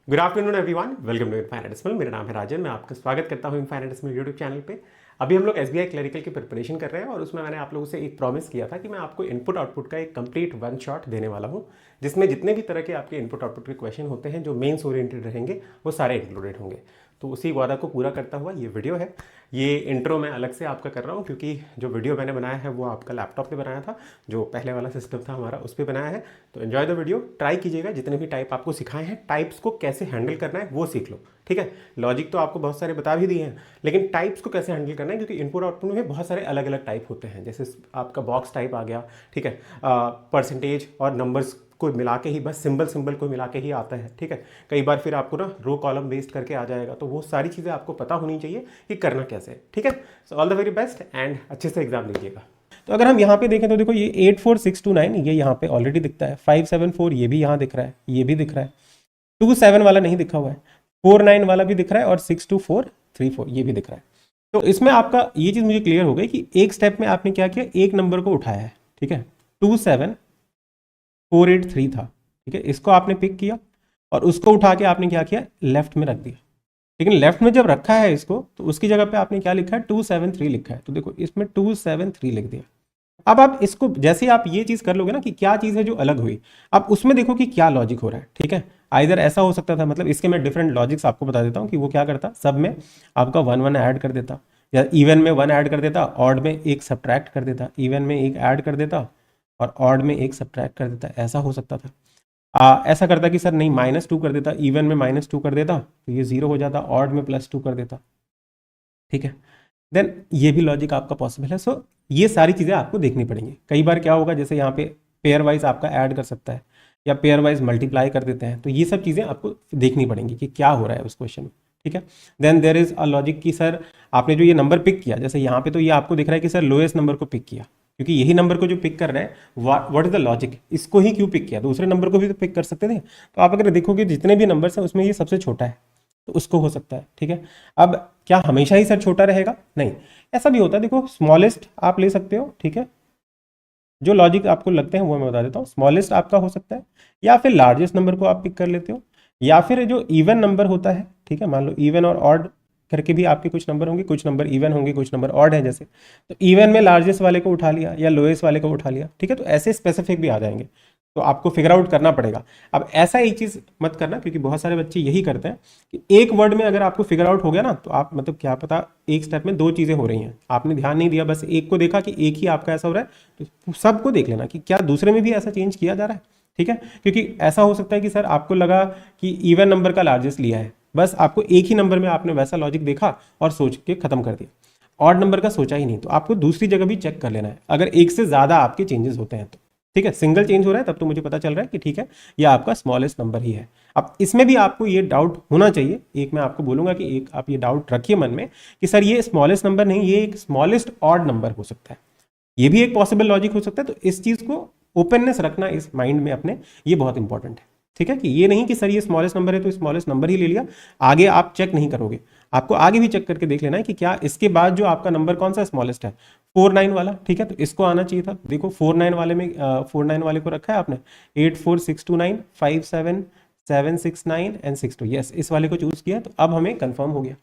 Good afternoon everyone, welcome to Infinite. मेरा नाम है राजन, मैं आपका स्वागत करता हूँ इनफाइनाइट यूट्यूब चैनल पे। अभी हम लोग एसबीआई क्लरिकल की प्रिपरेशन कर रहे हैं और उसमें मैंने आप लोगों से एक प्रॉमिस किया था कि मैं आपको इनपुट आउटपुट का एक कंप्लीट वन शॉट देने वाला हूँ, जिसमें जितने भी तरह के आपके इनपुट आउटपुट के क्वेश्चन होते हैं जो मेंस ओरिएंटेड रहेंगे वो सारे इंक्लूडेड होंगे। तो उसी वादा को पूरा करता हुआ ये वीडियो है। ये इंट्रो मैं अलग से आपका कर रहा हूँ क्योंकि जो वीडियो मैंने बनाया है वो आपका लैपटॉप पे बनाया था, जो पहले वाला सिस्टम था हमारा उस पर बनाया है। तो एंजॉय द वीडियो, ट्राई कीजिएगा। जितने भी टाइप आपको सिखाए हैं, टाइप्स को कैसे हैंडल करना है वो सीख लो, ठीक है। लॉजिक तो आपको बहुत सारे बता भी दिए हैं, लेकिन टाइप्स को कैसे हैंडल करना है, क्योंकि इनपुट आउटपुट में बहुत सारे अलग अलग टाइप होते हैं। जैसे आपका बॉक्स टाइप आ गया, ठीक है, परसेंटेज और नंबर्स को मिला के ही, बस सिंबल को मिला के ही आता है, ठीक है। कई बार फिर आपको ना रो कॉलम बेस्ड करके आ जाएगा, तो वो सारी चीज़ें आपको पता होनी चाहिए कि करना कैसे है, ठीक है। So all the very best and अच्छे से एग्जाम दीजिएगा। तो अगर हम यहाँ पे देखें तो देखो ये 84629 ये यहाँ पे ऑलरेडी दिखता है, 574 ये भी यहाँ दिख रहा है, ये भी दिख रहा है, 27 वाला नहीं दिखा हुआ है, 49 वाला भी दिख रहा है और 62434 ये भी दिख रहा है। तो इसमें आपका ये चीज़ मुझे क्लियर हो गई कि एक स्टेप में आपने क्या किया, एक नंबर को उठाया है, ठीक है, 27483 था, ठीक है, इसको आपने पिक किया और उसको उठा के आपने क्या किया, लेफ्ट में रख दिया। लेकिन लेफ्ट में जब रखा है इसको, तो उसकी जगह पे आपने क्या लिखा है, 273 लिखा है। तो देखो इसमें 273 लिख दिया। अब आप इसको जैसे आप ये चीज कर लोगे ना कि क्या चीज है जो अलग हुई, अब उसमें देखो कि क्या लॉजिक हो रहा है, ठीक है। आइदर ऐसा हो सकता था, मतलब इसके मैं डिफरेंट लॉजिक्स आपको बता देता हूँ कि वो क्या करता, सब में आपका 1 1 ऐड कर देता, या इवन में 1 ऐड कर देता, ऑड में एक सब्ट्रैक्ट कर देता, इवन में एक ऐड कर देता और ऑड में एक सब्ट्रैक्ट कर देता, ऐसा हो सकता था। ऐसा करता कि सर नहीं -2 कर देता, इवन में -2 कर देता तो ये 0 हो जाता, ऑड में +2 कर देता, ठीक है। देन ये भी लॉजिक आपका पॉसिबल है। सो ये सारी चीज़ें आपको देखनी पड़ेंगी। कई बार क्या होगा, जैसे यहाँ पे पेयर वाइज आपका ऐड कर सकता है या पेयर वाइज मल्टीप्लाई कर देते हैं, तो ये सब चीज़ें आपको देखनी पड़ेंगी कि क्या हो रहा है उस क्वेश्चन में, ठीक है। Then there is a logic कि सर आपने जो ये नंबर पिक किया, जैसे यहाँ पे तो ये आपको दिख रहा है कि सर लोएस्ट नंबर को पिक किया, क्योंकि यही नंबर को जो पिक कर रहे हैं, व्हाट इज द लॉजिक, इसको ही क्यों पिक किया, दूसरे नंबर को भी तो पिक कर सकते थे। तो आप अगर देखोगे जितने भी नंबर्स हैं उसमें ये सबसे छोटा है, तो उसको हो सकता है, ठीक है। अब क्या हमेशा ही सर छोटा रहेगा, नहीं, ऐसा भी होता है। देखो स्मॉलेस्ट आप ले सकते हो, ठीक है, जो लॉजिक आपको लगते हैं वो मैं बता देता हूँ। स्मॉलेस्ट आपका हो सकता है, या फिर लार्जेस्ट नंबर को आप पिक कर लेते हो, या फिर जो इवन नंबर होता है, ठीक है, मान लो इवन और ऑड करके भी आपके कुछ नंबर होंगे, कुछ नंबर इवन होंगे, कुछ नंबर ऑड है, जैसे तो इवन में लार्जेस्ट वाले को उठा लिया या लोएस्ट वाले को उठा लिया, ठीक है। तो ऐसे स्पेसिफिक भी आ जाएंगे, तो आपको फिगर आउट करना पड़ेगा। अब ऐसा एक चीज़ मत करना, क्योंकि बहुत सारे बच्चे यही करते हैं कि एक वर्ड में अगर आपको फिगर आउट हो गया ना, तो आप मतलब क्या पता एक स्टेप में 2 चीज़ें हो रही हैं, आपने ध्यान नहीं दिया, बस एक को देखा कि एक ही आपका ऐसा हो रहा है, तो सबको देख लेना कि क्या दूसरे में भी ऐसा चेंज किया जा रहा है, ठीक है। क्योंकि ऐसा हो सकता है कि सर आपको लगा कि इवन नंबर का लार्जेस्ट लिया है, बस आपको एक ही नंबर में आपने वैसा लॉजिक देखा और सोच के खत्म कर दिया, ऑड नंबर का सोचा ही नहीं। तो आपको दूसरी जगह भी चेक कर लेना है, अगर एक से ज़्यादा आपके चेंजेस होते हैं तो, ठीक है। सिंगल चेंज हो रहा है तब तो मुझे पता चल रहा है कि ठीक है ये आपका स्मॉलेस्ट नंबर ही है। अब इसमें भी आपको ये डाउट होना चाहिए, एक मैं आपको बोलूंगा कि एक आप ये डाउट रखिए मन में कि सर ये स्मॉलेस्ट नंबर नहीं, ये एक स्मॉलेस्ट ऑड नंबर हो सकता है, ये भी एक पॉसिबल लॉजिक हो सकता है। तो इस चीज को ओपननेस रखना इस माइंड में अपने, ये बहुत इंपॉर्टेंट है, ठीक है। कि ये नहीं कि सर ये स्मॉलेस्ट नंबर है तो स्मॉलेस्ट नंबर ही ले लिया, आगे आप चेक नहीं करोगे, आपको आगे भी चेक करके देख लेना है कि क्या इसके बाद जो आपका नंबर कौन सा स्मॉलेस्ट है, 49 वाला, ठीक है। तो इसको आना चाहिए था, देखो 49 वाले में 49 वाले को रखा है आपने 84629 57769 एंड 62, यस, इस वाले को चूज किया। तो अब हमें कंफर्म हो गया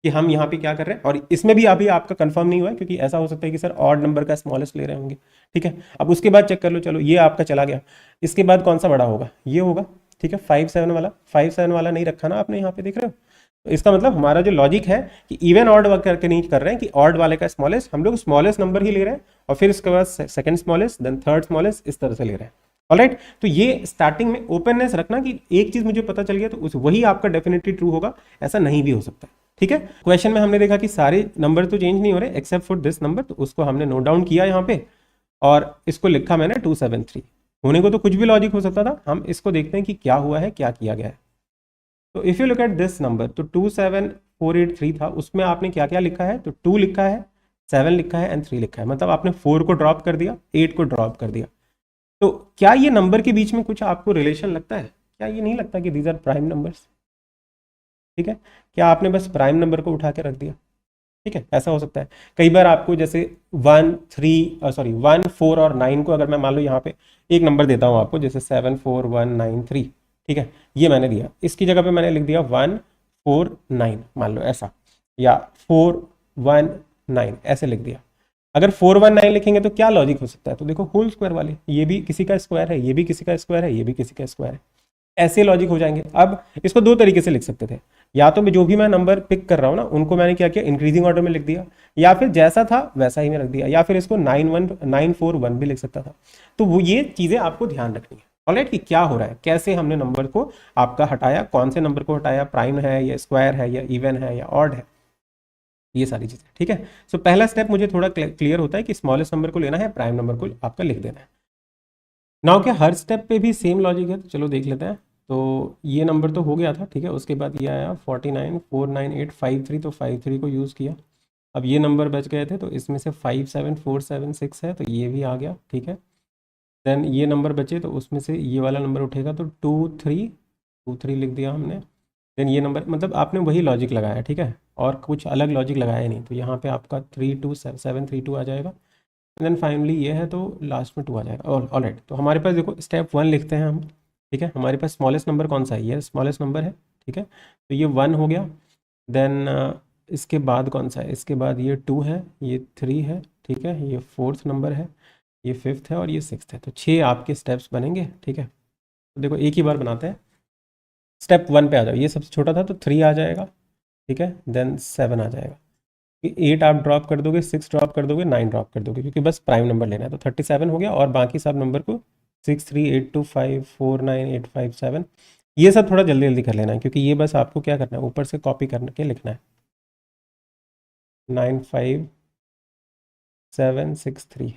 कि हम यहाँ पे क्या कर रहे हैं, और इसमें भी अभी आपका कंफर्म नहीं हुआ है, क्योंकि ऐसा हो सकता है कि सर ऑड नंबर का स्मॉलेस्ट ले रहे होंगे, ठीक है। अब उसके बाद चेक कर लो, चलो ये आपका चला गया, इसके बाद कौन सा बड़ा होगा, ये होगा, ठीक है। 57 वाला नहीं रखा ना आपने, यहाँ पे देख रहे हो। तो इसका मतलब हमारा जो लॉजिक है कि इवन ऑड वर्क करके नहीं कर रहे हैं कि ऑड वाले का स्मॉलेस्ट, हम लोग स्मॉलेस्ट नंबर ही ले रहे हैं और फिर इसके बाद second smallest, then third smallest, इस तरह से ले रहे हैं, ऑलराइट। तो ये स्टार्टिंग में ओपननेस रखना कि एक चीज मुझे पता चल गया तो उस वही आपका डेफिनेटली ट्रू होगा, ऐसा नहीं भी हो सकता, ठीक है। क्वेश्चन में हमने देखा कि सारे नंबर तो चेंज नहीं हो रहे एक्सेप्ट फॉर दिस नंबर, तो उसको हमने नोट डाउन किया यहाँ पे और इसको लिखा मैंने 273। होने को तो कुछ भी लॉजिक हो सकता था, हम इसको देखते हैं कि क्या हुआ है, क्या किया गया है। तो if you look at this number, तो 27483 था, उसमें आपने क्या क्या लिखा है, तो 2 लिखा है, 7 लिखा है एंड 3 लिखा है, मतलब आपने 4 को ड्रॉप कर दिया, 8 को ड्रॉप कर दिया। तो क्या ये नंबर के बीच में कुछ आपको रिलेशन लगता है, क्या ये नहीं लगता कि दीज आर प्राइम नंबर्स, ठीक है। क्या आपने बस प्राइम नंबर को उठा के रख दिया, ठीक है, ऐसा हो सकता है। कई बार आपको जैसे 1 4 और 9 को अगर मैं मान लो यहाँ पे एक नंबर देता हूँ आपको, जैसे 74193, ठीक है, ये मैंने दिया, इसकी जगह पे मैंने लिख दिया 149 मान लो ऐसा, या 419 ऐसे लिख दिया। अगर 419 लिखेंगे तो क्या लॉजिक हो सकता है, तो देखो होल स्क्वायर वाले, ये भी किसी का स्क्वायर है, ये भी किसी का स्क्वायर है, ये भी किसी का स्क्वायर है, ऐसे लॉजिक हो जाएंगे। अब इसको दो तरीके से लिख सकते थे, या तो जो भी मैं नंबर पिक कर रहा हूँ ना उनको मैंने क्या किया, इंक्रीजिंग ऑर्डर में लिख दिया, या फिर जैसा था वैसा ही मैं रख दिया, या फिर इसको 91941 भी लिख सकता था। तो वो ये चीजें आपको ध्यान रखनी है, ऑलराइट, कि क्या हो रहा है, कैसे हमने नंबर को आपका हटाया, कौन से नंबर को हटाया, प्राइम है या स्क्वायर है या इवन है या ऑड है, ये सारी चीजें, ठीक है। सो पहला स्टेप मुझे थोड़ा क्लियर होता है कि स्मॉलेस्ट नंबर को लेना है, प्राइम नंबर को आपका लिख देना है। नाउ क्या हर स्टेप पे भी सेम लॉजिक है, तो चलो देख लेते हैं। तो ये नंबर तो हो गया था, ठीक है, उसके बाद ये आया 49 49853, तो 53 को यूज़ किया। अब ये नंबर बच गए थे, तो इसमें से 57476 है, तो ये भी आ गया, ठीक है। देन ये नंबर बचे, तो उसमें से ये वाला नंबर उठेगा, तो 2323 लिख दिया हमने। देन ये नंबर, मतलब आपने वही लॉजिक लगाया, ठीक है, और कुछ अलग लॉजिक लगाया नहीं, तो यहाँ पे आपका 32732 आ जाएगा। देन फाइनली ये है, तो लास्ट में 2 आ जाएगा। ऑल राइट, तो हमारे पास देखो स्टेप 1 लिखते हैं हम, ठीक है, हमारे पास स्मॉलेस्ट नंबर कौन सा है, ये स्मॉलेस्ट नंबर है, ठीक है, तो ये 1 हो गया। देन इसके बाद कौन सा है, इसके बाद ये 2 है, ये 3 है, ठीक है, ये 4th नंबर है, ये 5th है और ये 6th है, तो 6 आपके स्टेप्स बनेंगे, ठीक है। तो देखो एक ही बार बनाते हैं, स्टेप 1 पे आ जाओ, ये सबसे छोटा था तो 3 आ जाएगा, ठीक है, देन 7 आ जाएगा, 8 आप ड्रॉप कर दोगे, 6 ड्रॉप कर दोगे, 9 ड्रॉप कर दोगे, क्योंकि बस प्राइम नंबर लेना है, तो 37 हो गया, और बाकी सब नंबर को 63825498557, ये सब थोड़ा जल्दी जल्दी कर लेना है, क्योंकि ये बस आपको क्या करना है, ऊपर से कॉपी करके लिखना है, 95763।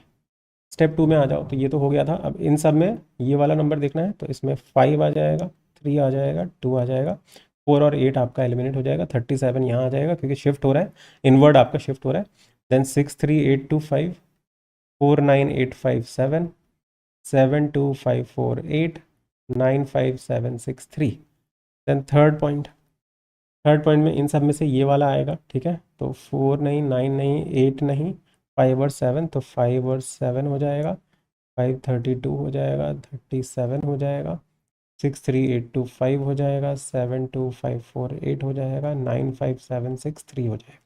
स्टेप 2 में आ जाओ, तो ये तो हो गया था। अब इन सब में ये वाला नंबर देखना है, तो इसमें 5 आ जाएगा, 3 आ जाएगा, 2 आ जाएगा, 4 और 8 आपका एलिमिनेट हो जाएगा, 37 यहाँ आ जाएगा क्योंकि शिफ्ट हो रहा है, इनवर्ड आपका शिफ्ट हो रहा है। देन 63825 49857 72548 95763। देन थर्ड पॉइंट में इन सब में से ये वाला आएगा, ठीक है, तो 4 नहीं, 9 नहीं, 8 नहीं, 5 और 7, तो 5 और 7 हो जाएगा, 532 हो जाएगा, 37 हो जाएगा, 63825 हो जाएगा, 72548 हो जाएगा, 95763 हो जाएगा।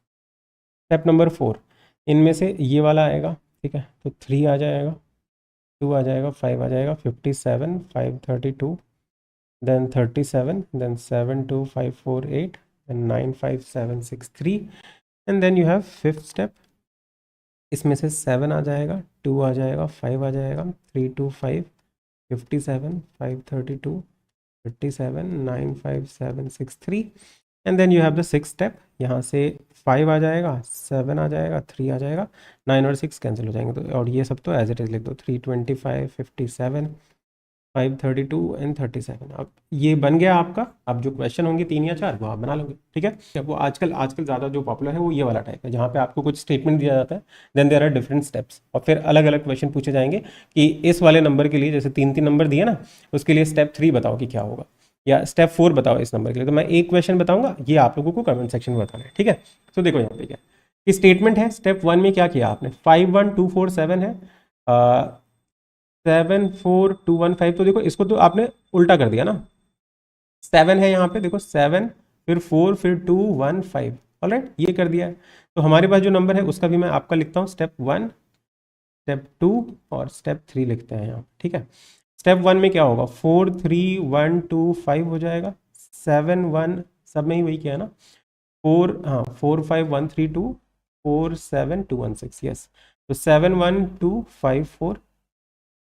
स्टेप नंबर 4, इनमें से ये वाला आएगा, ठीक है, तो 3 आ जाएगा, 2 आ जाएगा, 5 आ जाएगा, 57 532, then 37, then 72548 and 95763, and then you have 5th step, इसमें से 7 आ जाएगा, 2 आ जाएगा, 5 आ जाएगा, 325 57 532 37 95763, and then you have the 6th step, यहाँ से 5 आ जाएगा, 7 आ जाएगा, 3 आ जाएगा, 9 और 6 कैंसिल हो जाएंगे, तो और ये सब तो एज इट इज लिख दो, 325 57 532 एंड 37। अब ये बन गया आपका। अब जो क्वेश्चन होंगे 3 या 4 वो आप बना लोगे, ठीक है। अब वो आजकल आजकल ज़्यादा जो पॉपुलर है वो ये वाला टाइप है, जहाँ पे आपको कुछ स्टेटमेंट दिया जाता है, then there are different steps, और फिर अलग अलग क्वेश्चन पूछे जाएंगे कि इस वाले नंबर के लिए, जैसे 3 नंबर दिए ना, उसके लिए स्टेप 3 बताओ कि क्या होगा, या स्टेप 4 बताओ इस नंबर के लिए। तो मैं एक क्वेश्चन बताऊंगा, ये आप लोगों को कमेंट सेक्शन में बताना है, ठीक है। तो देखो यहाँ पे क्या स्टेटमेंट है, स्टेप 1 में क्या किया आपने, 51247 है, 74215, तो देखो इसको तो आपने उल्टा कर दिया ना, 7 है यहाँ पे, देखो 7 फिर 4 फिर 2 1 5, ऑलराइट, ये कर दिया है। तो हमारे पास जो नंबर है उसका भी मैं आपका लिखता हूँ, स्टेप 1 स्टेप 2 और स्टेप 3 लिखते हैं यहाँ, ठीक है। स्टेप 1 में क्या होगा, 4 3 1 2 5 हो जाएगा, 7 1, सब में ही वही किया है ना, 4 हाँ 4 5 1 3 2 4 7 2 1 6, यस, तो 7 1 2 5 4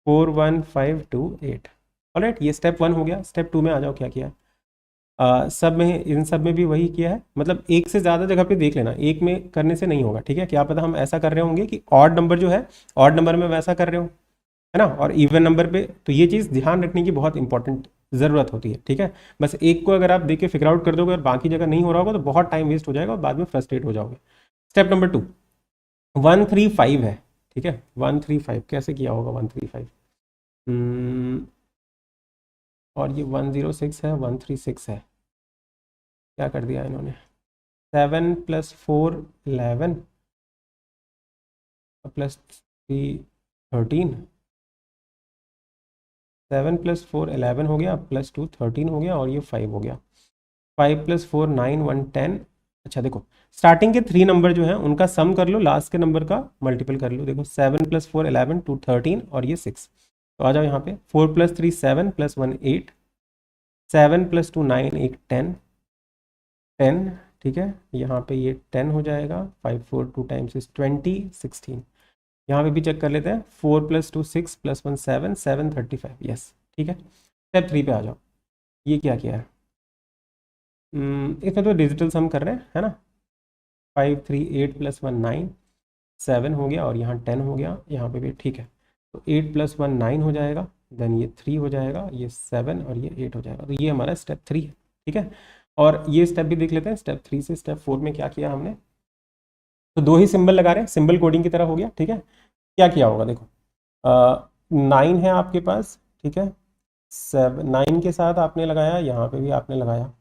4 1 5 2 8, ऑलराइट, ये स्टेप 1 हो गया। स्टेप 2 में आ जाओ, क्या किया है, सब में, इन सब में भी वही किया है, मतलब एक से ज़्यादा जगह पे देख लेना, एक में करने से नहीं होगा, ठीक है। क्या पता हम ऐसा कर रहे होंगे कि ऑड नंबर जो है, ऑड नंबर में वैसा कर रहे हो, है ना, और इवन नंबर पे, तो ये चीज़ ध्यान रखने की बहुत इंपॉर्टेंट ज़रूरत होती है, ठीक है। बस एक को अगर आप देख के फिगर आउट कर दोगे और बाकी जगह नहीं हो रहा होगा तो बहुत टाइम वेस्ट हो जाएगा और बाद में फ्रस्ट्रेट हो जाओगे। स्टेप नंबर 2, 135 है, ठीक है, 135 कैसे किया होगा, 135 और ये 106 है, 136 है, क्या कर दिया इन्होंने, 7 + 4 11 + 3 13 7 + 4 11 हो गया, +2 13 हो गया, और ये 5 हो गया। 5 + 4 9 1 10। अच्छा देखो, स्टार्टिंग के 3 नंबर जो हैं उनका सम कर लो, लास्ट के नंबर का मल्टीपल कर लो। देखो 7 + 4 11 2 13 और ये 6। तो आ जाओ यहाँ पे, 4 + 3 7 + 1 8, 7 + 2 9 8 10 10, ठीक है। यहाँ पे ये 10 हो जाएगा, 5 4 2 टाइम्स इज 20 16। यहाँ पे भी चेक कर लेते हैं, 4 + 2 6 + 1 7 7 35, यस ठीक है। स्टेप 3 पे आ जाओ। ये क्या किया है, इसमें तो डिजिटल सम कर रहे हैं, है ना। 5 3 8 + 1 9 7 हो गया, और यहाँ 10 हो गया, यहाँ पे भी ठीक है। तो 8 + 1 9 हो जाएगा, देन ये 3 हो जाएगा, ये 7 और ये 8 हो जाएगा। तो ये हमारा स्टेप 3 है, ठीक है। और ये स्टेप भी देख लेते हैं, स्टेप 3 से स्टेप 4 में क्या किया हमने। तो 2 ही सिंबल लगा रहे हैं, सिंबल कोडिंग की तरह हो गया, ठीक है। क्या किया होगा देखो, 9 है आपके पास, ठीक है। 9 के साथ आपने लगाया, यहाँ पे भी आपने लगाया,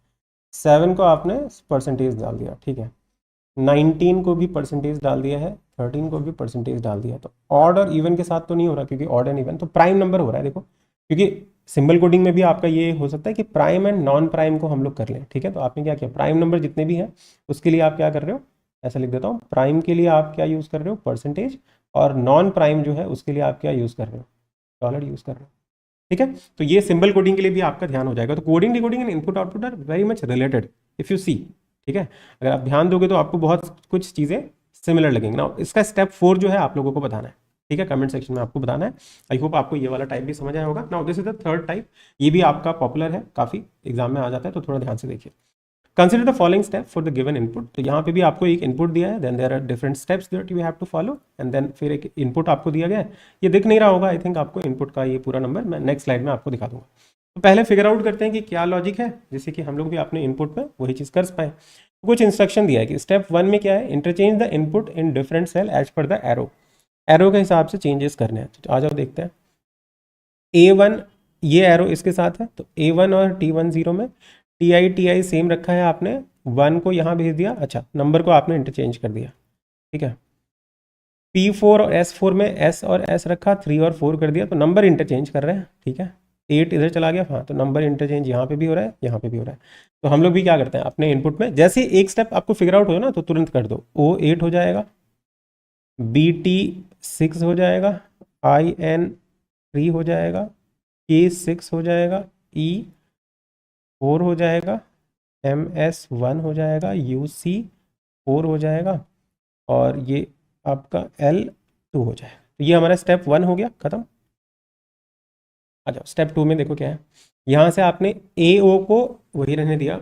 7 को आपने परसेंटेज डाल दिया, ठीक है। 19 को भी परसेंटेज डाल दिया है, 13 को भी परसेंटेज डाल दिया है। तो ऑड और इवन के साथ तो नहीं हो रहा, क्योंकि ऑड एंड इवन तो प्राइम नंबर हो रहा है। देखो, क्योंकि सिंबल कोडिंग में भी आपका ये हो सकता है कि प्राइम एंड नॉन प्राइम को हम लोग कर लें, ठीक है। तो आपने क्या किया, प्राइम नंबर जितने भी हैं उसके लिए आप क्या कर रहे हो, ऐसा लिख देता हूँ, प्राइम के लिए आप क्या यूज़ कर रहे हो, परसेंटेज, और नॉन प्राइम जो है उसके लिए आप क्या यूज़ कर रहे हो, डॉलर यूज़ कर रहे हो, ठीक है। तो ये सिंबल कोडिंग के लिए भी आपका ध्यान हो जाएगा। तो coding decoding and input output are very much related if you see, ठीक है। अगर आप ध्यान दोगे तो आपको बहुत कुछ चीज़ें सिमिलर लगेंगी ना। इसका स्टेप 4 जो है आप लोगों को बताना है, ठीक है, कमेंट सेक्शन में आपको बताना है। आई होप आपको ये वाला टाइप भी समझ आया होगा। Now this is the third type, ये भी आपका पॉपुलर है, काफ़ी एग्जाम में आ जाता है, तो थोड़ा ध्यान से देखिए। Consider the following step for the given input. तो यहाँ पे भी आपको एक इनपुट दिया है, then there are different steps that you have to follow, and then फिर एक इनपुट आपको दिया गया है। ये दिख नहीं रहा होगा आई थिंक आपको इनपुट का ये पूरा नंबर, मैं नेक्स्ट स्लाइड में आपको दिखा दूंगा। तो पहले फिगर आउट करते हैं कि क्या लॉजिक है, जिससे कि हम लोग भी अपने इनपुट में वही चीज़ कर पाए। कुछ इंस्ट्रक्शन दिया है कि स्टेप 1 में क्या है, interchange the input in different cell as per the arrow. Arrow के हिसाब से चेंजेस करने हैं। तो आ जाओ देखते हैं। A1 ये एरो इसके साथ है, तो A1 और T1 0 में, TI सेम रखा है आपने, 1 को यहाँ भेज दिया, अच्छा नंबर को आपने इंटरचेंज कर दिया, ठीक है। P4 और S4 में S और S रखा, 3 और 4 कर दिया, तो नंबर इंटरचेंज कर रहे हैं, ठीक है। 8 इधर चला गया, हाँ, तो नंबर इंटरचेंज यहाँ पे भी हो रहा है, यहाँ पे भी हो रहा है। तो हम लोग भी क्या करते हैं अपने इनपुट में, जैसे एक स्टेप आपको फिगर आउट हो ना तो तुरंत कर दो। O8 हो जाएगा, BT 6 हो जाएगा, IN 3 हो जाएगा, K6 हो जाएगा, E4 हो जाएगा, MS1 हो जाएगा, UC4 हो जाएगा, और ये आपका L2 हो जाएगा। तो ये हमारा स्टेप 1 हो गया, खत्म। आ जाओ स्टेप 2 में, देखो क्या है। यहाँ से आपने AO को वही रहने दिया।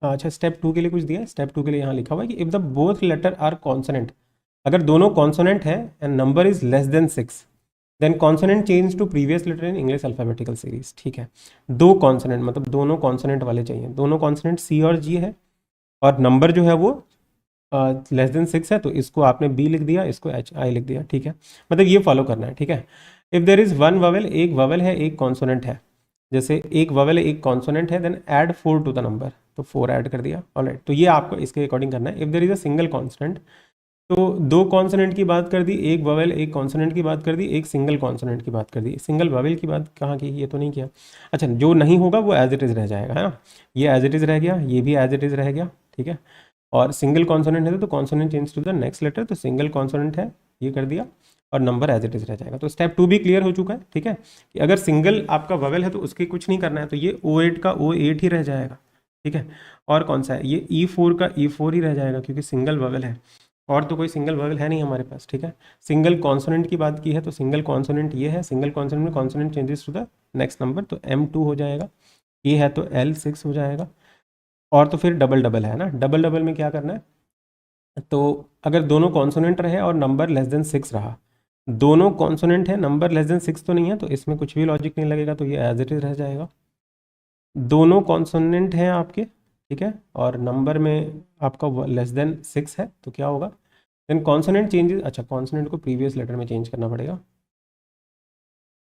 अच्छा, स्टेप 2 के लिए कुछ दिया। स्टेप 2 के लिए यहाँ लिखा हुआ है कि if the both letter are consonant, अगर दोनों कॉन्सोनेंट है and number is less than 6, then consonant change to previous letter in English alphabetical series, ठीक है। दो कॉन्सोनेंट मतलब दोनों कॉन्सोनेंट वाले चाहिए, दोनों कॉन्सोनेंट C और G है, और नंबर जो है वो लेस देन 6 है, तो इसको आपने B लिख दिया, इसको HI लिख दिया, ठीक है। मतलब ये फॉलो करना है, ठीक है। If there is one vowel, एक ववेल है एक कॉन्सोनेंट है, जैसे एक ववेल है एक कॉन्सोनेंट है, then add 4 to the number, तो 4 ऐड कर दिया, ऑलराइट। तो ये आपको इसके अकॉर्डिंग करना है। If there is a single consonant, तो दो कॉन्सोनेंट की बात कर दी, एक ववेल एक कॉन्सोनेंट की बात कर दी, एक सिंगल कॉन्सोनेंट की बात कर दी। सिंगल ववेल की बात कहाँ की, ये तो नहीं किया। अच्छा, जो नहीं होगा वो एज इट इज़ रह जाएगा, है ना। ये एज इट इज़ रह गया, ये भी एज इट इज़ रह गया, ठीक है। और सिंगल कॉन्सोनेंट है तो consonant change to the next letter, तो सिंगल कॉन्सोनेंट है, ये कर दिया, और नंबर एज इट इज़ रह जाएगा। तो स्टेप 2 भी क्लियर हो चुका है, ठीक है। कि अगर सिंगल आपका ववेल है तो उसके कुछ नहीं करना है, तो ये O8 का O8 ही रह जाएगा, ठीक है। और कौन सा है, ये E4 का E4 ही रह जाएगा, क्योंकि सिंगल ववेल है, और तो कोई सिंगल ववेल है नहीं हमारे पास, ठीक है। सिंगल कॉन्सोनेंट की बात की है तो सिंगल कॉन्सोनेंट ये है, सिंगल कॉन्सोनेंट में consonant changes to the next number, तो M2 हो जाएगा। ये है तो L6 हो जाएगा। और तो फिर डबल डबल है ना, डबल डबल में क्या करना है, तो अगर दोनों कॉन्सोनेंट रहे और नंबर लेस देन 6 रहा, दोनों कॉन्सोनेंट है नंबर लेस देन 6 तो नहीं है, तो इसमें कुछ भी लॉजिक नहीं लगेगा, तो ये एज इट इज़ रह जाएगा। दोनों कॉन्सोनेंट हैं आपके, ठीक है, और नंबर में आपका लेस देन 6 है, तो क्या होगा, देन कॉन्सोनेंट चेंजेस। अच्छा, कॉन्सोनेंट को प्रीवियस लेटर में चेंज करना पड़ेगा,